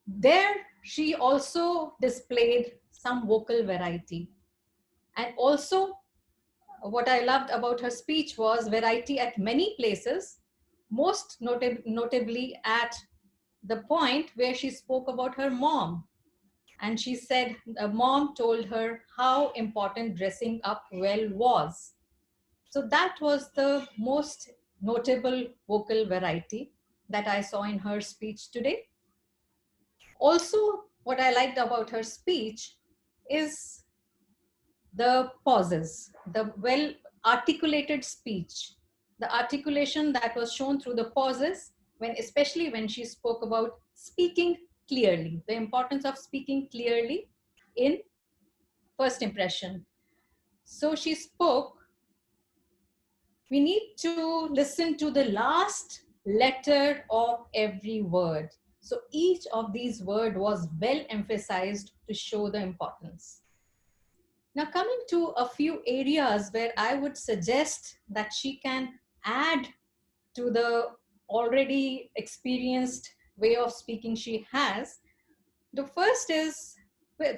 there she also displayed some vocal variety. And also, what I loved about her speech was variety at many places, most notably at the point where she spoke about her mom. And she said the mom told her how important dressing up well was. So that was the most notable vocal variety that I saw in her speech today. Also, what I liked about her speech is the pauses, the well-articulated speech, the articulation that was shown through the pauses, especially when she spoke about speaking clearly, the importance of speaking clearly in first impression. So she spoke, we need to listen to the last letter of every word. So each of these words was well emphasized to show the importance. Now coming to a few areas where I would suggest that she can add to the already experienced way of speaking she has. The first is,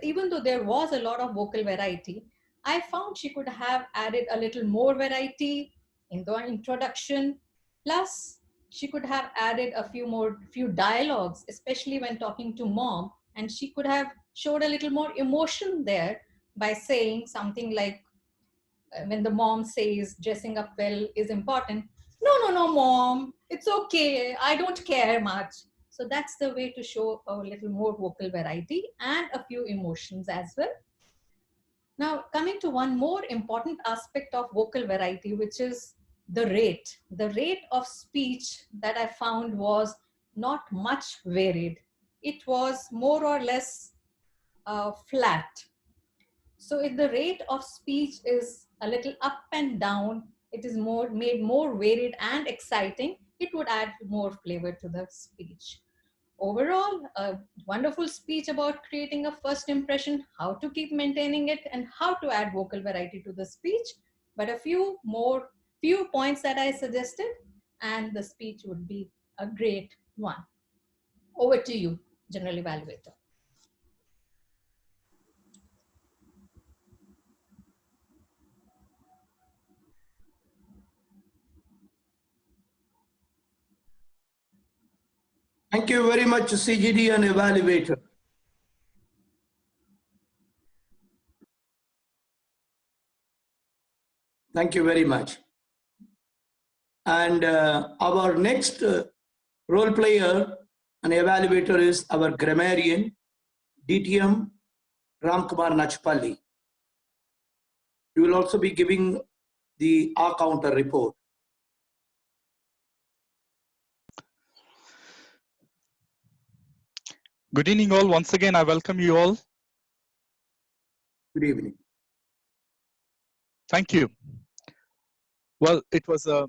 even though there was a lot of vocal variety, I found she could have added a little more variety in the introduction. Plus, she could have added a few dialogues, especially when talking to mom, and she could have showed a little more emotion there by saying something like, when the mom says dressing up well is important, no, mom, it's okay, I don't care much. So that's the way to show a little more vocal variety and a few emotions as well. Now, coming to one more important aspect of vocal variety, which is the rate. The rate of speech that I found was not much varied. It was more or less flat. So if the rate of speech is a little up and down, it is made more varied and exciting, it would add more flavor to the speech. Overall, a wonderful speech about creating a first impression, how to keep maintaining it, and how to add vocal variety to the speech. But a few points that I suggested, and the speech would be a great one. Over to you, General Evaluator. Thank you very much, CGD and Evaluator. Thank you very much. And our next role player and evaluator is our grammarian, DTM Ramkumar Nachpalli. We will also be giving the R counter report. Good evening all. Once again, I welcome you all. Good evening. Thank you. Well, it was a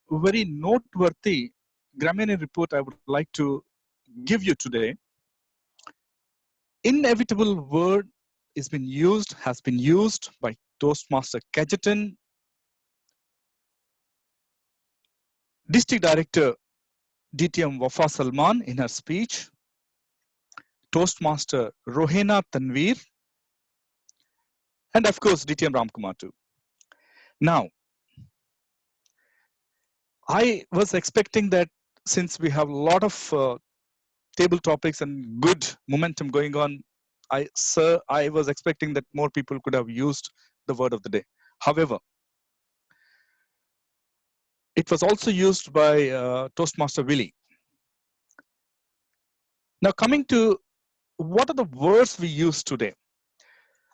very noteworthy Grammarian report I would like to give you today. Inevitable word has been used by Toastmaster Cajetan, District Director DTM Wafa Salman in her speech, Toastmaster Rohena Tanveer, and of course DTM Ramkumar too. Now, I was expecting that since we have a lot of table topics and good momentum going on, I was expecting that more people could have used the word of the day. However, it was also used by Toastmaster Willie. Now coming to what are the words we use today?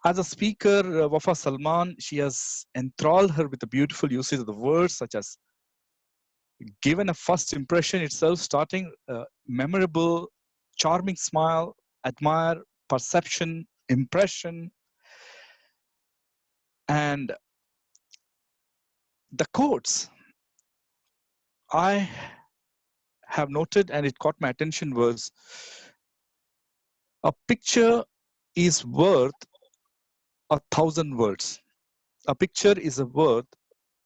As a speaker, Wafa Salman, she has enthralled her with the beautiful usage of the words such as given a first impression itself, starting memorable, charming smile, admire, perception, impression, and the quotes I have noted and it caught my attention was a picture is worth 1,000 words. A picture is worth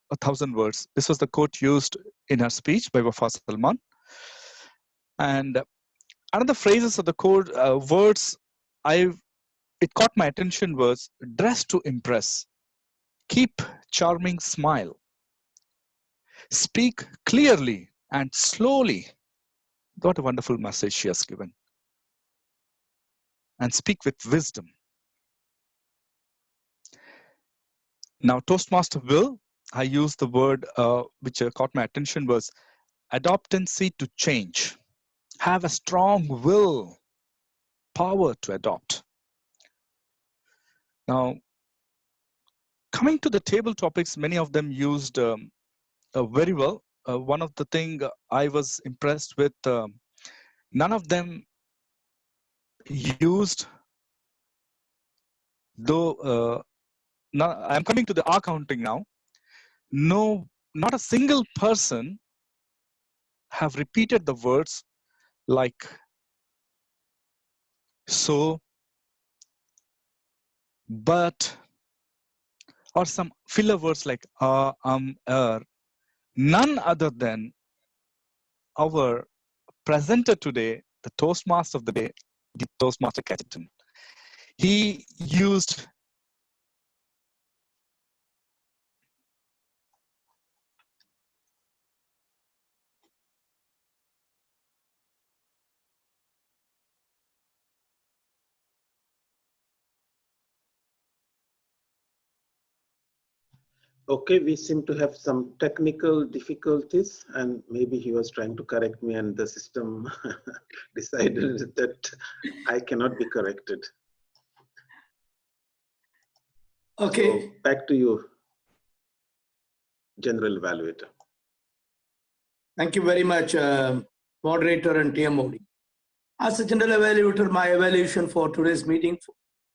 1,000 words. This was the quote used in her speech by Wafa Salman. And another phrases of the quote words it caught my attention was dress to impress, keep charming smile, speak clearly and slowly. What a wonderful message she has given. And speak with wisdom. Now, Toastmaster Will, I used the word which caught my attention was adoptancy to change. Have a strong will, power to adopt. Now, coming to the table topics, many of them used very well. One of the things I was impressed with, none of them used, though, now, I'm coming to the R counting now. No, not a single person have repeated the words like so, but, or some filler words like none other than our presenter today, the Toastmaster of the day, the Toastmaster Cajetan. He used Okay, we seem to have some technical difficulties, and maybe he was trying to correct me and the system decided that I cannot be corrected. Okay. So back to you, General Evaluator. Thank you very much, moderator and TMOD. As a general evaluator, my evaluation for today's meeting,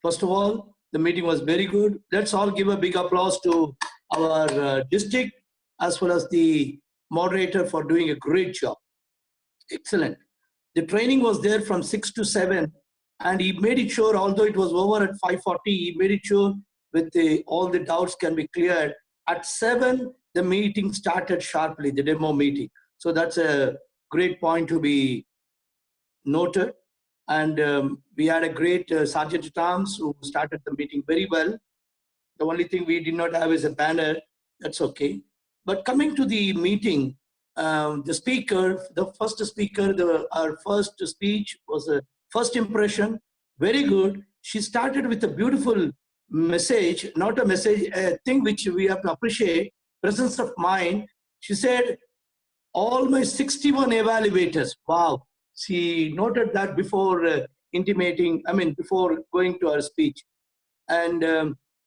first of all, the meeting was very good. Let's all give a big applause to our district as well as the moderator for doing a great job. Excellent. The training was there from 6 to 7 and he made it sure, although it was over at 5:40, he made it sure with all the doubts can be cleared. At 7, the meeting started sharply, the demo meeting. So that's a great point to be noted. And we had a great Sergeant at Arms who started the meeting very well. The only thing we did not have is a banner. That's okay. But coming to the meeting, the speaker, the first speaker, our first speech was a first impression, very good. She started with a beautiful message, not a message, a thing which we have to appreciate, presence of mind. She said, all my 61 evaluators, wow, she noted that before before going to her speech. And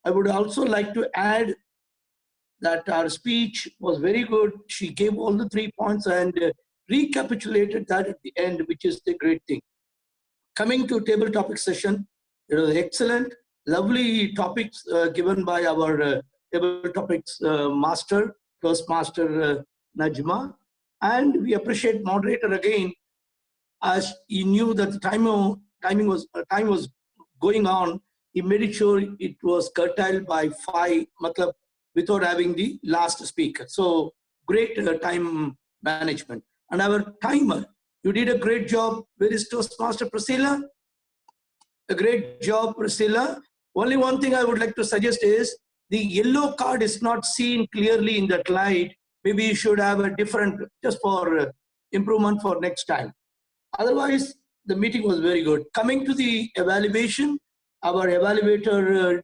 I would also like to add that our speech was very good. She gave all the 3 points and recapitulated that at the end, which is the great thing. Coming to table topic session, it was excellent, lovely topics given by our table topics master, Toastmaster Najma. And we appreciate moderator again, as he knew that the time was going on. He made sure it was curtailed by 5, without having the last speaker. So great time management. And our timer, you did a great job. Where is Toastmaster Priscilla? A great job, Priscilla. Only one thing I would like to suggest is the yellow card is not seen clearly in that light. Maybe you should have a different, just for improvement for next time. Otherwise, the meeting was very good. Coming to the evaluation, our evaluator,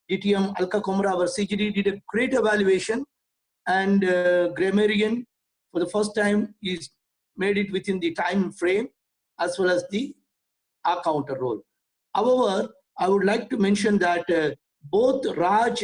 DTM Alka Komra, our CGD, did a great evaluation. And Grammarian, for the first time, is made it within the time frame, as well as the counter role. However, I would like to mention that both Raj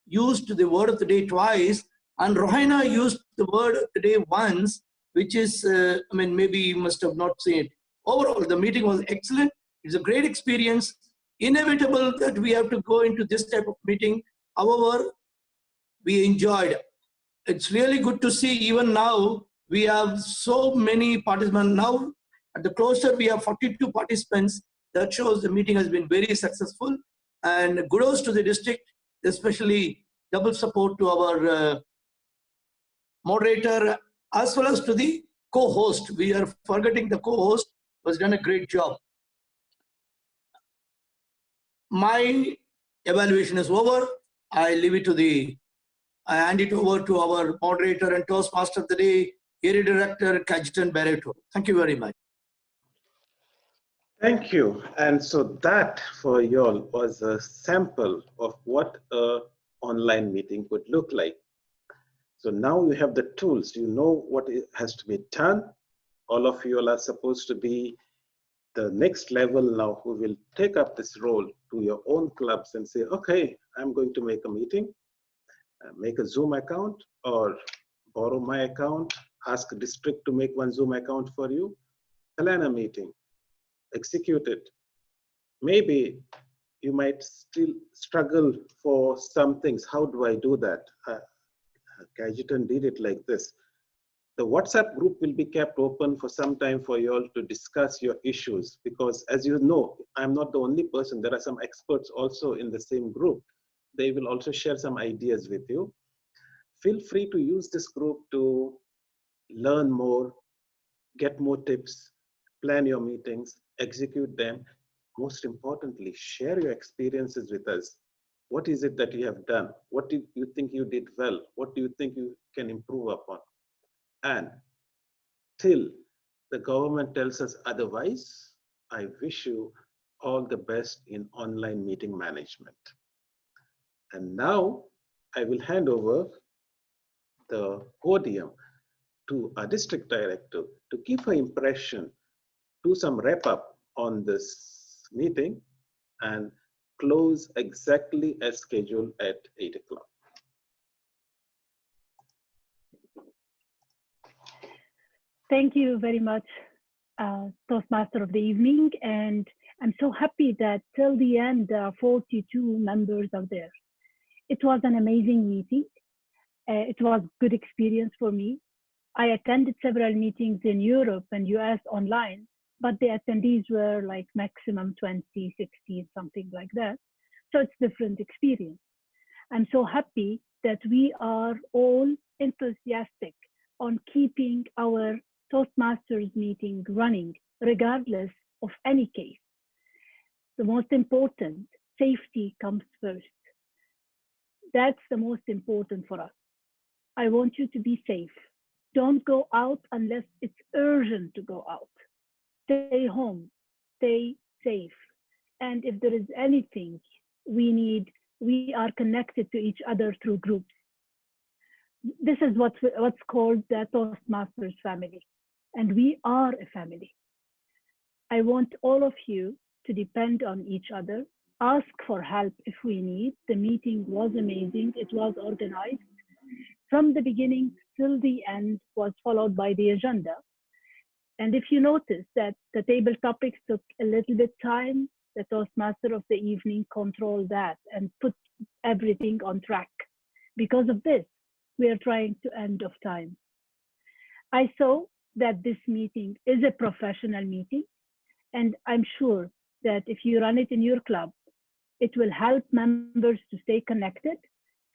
used the word of the day twice, and Rohina used the word of the day once, which is, maybe you must have not seen it. Overall, the meeting was excellent. It's a great experience. Inevitable that we have to go into this type of meeting. However, we enjoyed. It's really good to see even now we have so many participants. Now at the closer we have 42 participants. That shows the meeting has been very successful, and kudos to the district, especially double support to our moderator as well as to the co-host. We are forgetting the co-host, has done a great job. My evaluation is over. I hand it over to our moderator and Toastmaster of the day, Area Director Cajetan Barreto. Thank you very much. Thank you. And so that for you all was a sample of what an online meeting could look like. So now you have the tools, you know what has to be done. All of you all are supposed to be the next level now who will take up this role to your own clubs and say, okay, I'm going to make a meeting, make a Zoom account, or borrow my account, ask a district to make one Zoom account for you, plan a meeting, execute it. Maybe you might still struggle for some things. How do I do that? Cajetan did it like this. The WhatsApp group will be kept open for some time for you all to discuss your issues, because as you know, I'm not the only person. There are some experts also in the same group. They will also share some ideas with you. Feel free to use this group to learn more, get more tips, plan your meetings, execute them. Most importantly, share your experiences with us. What is it that you have done? What do you think you did well? What do you think you can improve upon? And till the government tells us otherwise, I wish you all the best in online meeting management. And now I will hand over the podium to our district director to give her impression, do some wrap up on this meeting, and close exactly as scheduled at 8 o'clock. Thank you very much, Toastmaster of the evening. And I'm so happy that till the end, 42 members are there. It was an amazing meeting. It was a good experience for me. I attended several meetings in Europe and US online, but the attendees were like maximum 20, 60, something like that. So it's different experience. I'm so happy that we are all enthusiastic on keeping our Toastmasters meeting running, regardless of any case. The most important, safety comes first. That's the most important for us. I want you to be safe. Don't go out unless it's urgent to go out. Stay home, stay safe. And if there is anything we need, we are connected to each other through groups. This is what's called the Toastmasters family. and we are a family. I want all of you to depend on each other, ask for help if we need. The meeting was amazing. It was organized. From the beginning till the end was followed by the agenda. And if you notice that the table topics took a little bit time, the Toastmaster of the evening controlled that and put everything on track. Because of this, we are trying to end of time. I saw that this meeting is a professional meeting, and I'm sure that if you run it in your club, it will help members to stay connected.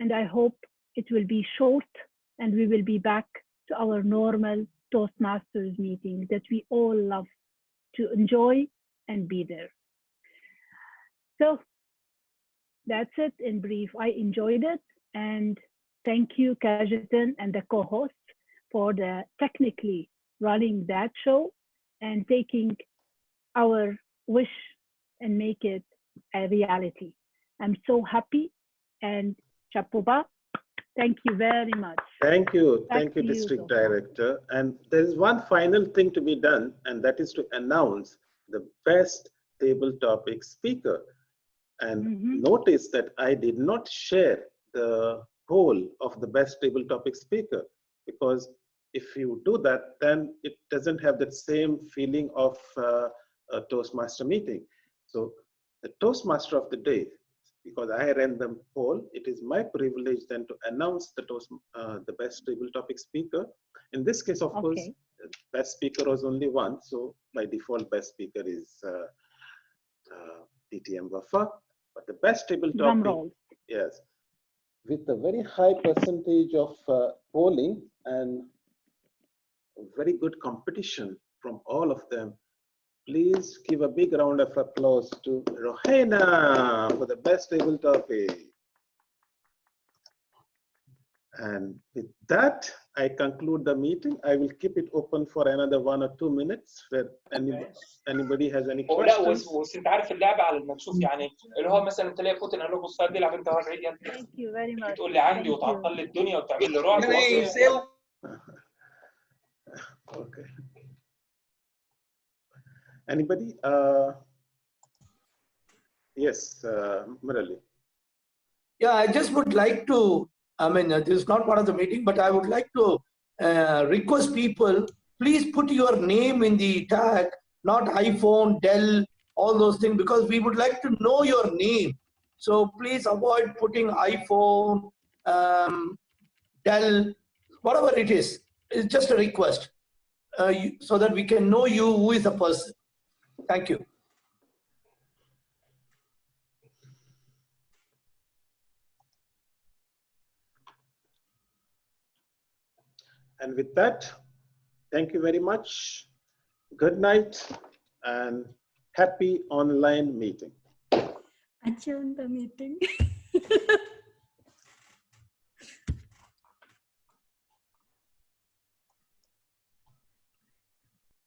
And I hope it will be short and we will be back to our normal Toastmasters meeting that we all love to enjoy and be there. So that's it in brief. I enjoyed it, and thank you, Kajetan and the co-host, for the technically running that show and taking our wish and make it a reality. I'm so happy, and chapoba. Thank you very much. Thank you. Back Thank you, to you, District Sophia. Director. And there is one final thing to be done, and that is to announce the best table topic speaker. And notice that I did not share the poll of the best table topic speaker, because if you do that, then it doesn't have that same feeling of a Toastmaster meeting. So the Toastmaster of the day, because I ran the poll, it is my privilege then to announce the best table topic speaker. In this case, of course, best speaker was only one, so by default, best speaker is DTM Wafa. But the best table topic, yes, with a very high percentage of polling and very good competition from all of them. Please give a big round of applause to Rohena for the best table topic. And with that, I conclude the meeting. I will keep it open for another 1 or 2 minutes where anybody has any questions. وانت عارف اللعبه على المكشوف يعني اللي هو مثلا تلاقي بوتين قال له بص بيلعب انت واقع يد Thank you very much. تقول لي عندي وتعطل لي الدنيا وتعمل لي رعب Okay. Anybody? Yes, Murali. Yeah, I just would like to, I mean, this is not part of the meeting, but I would like to request people, please put your name in the tag, not iPhone, Dell, all those things, because we would like to know your name. So please avoid putting iPhone, Dell, whatever it is. It's just a request so that we can know you, who is the person. Thank you. And with that, thank you very much. Good night and happy online meeting. Adjourn the meeting.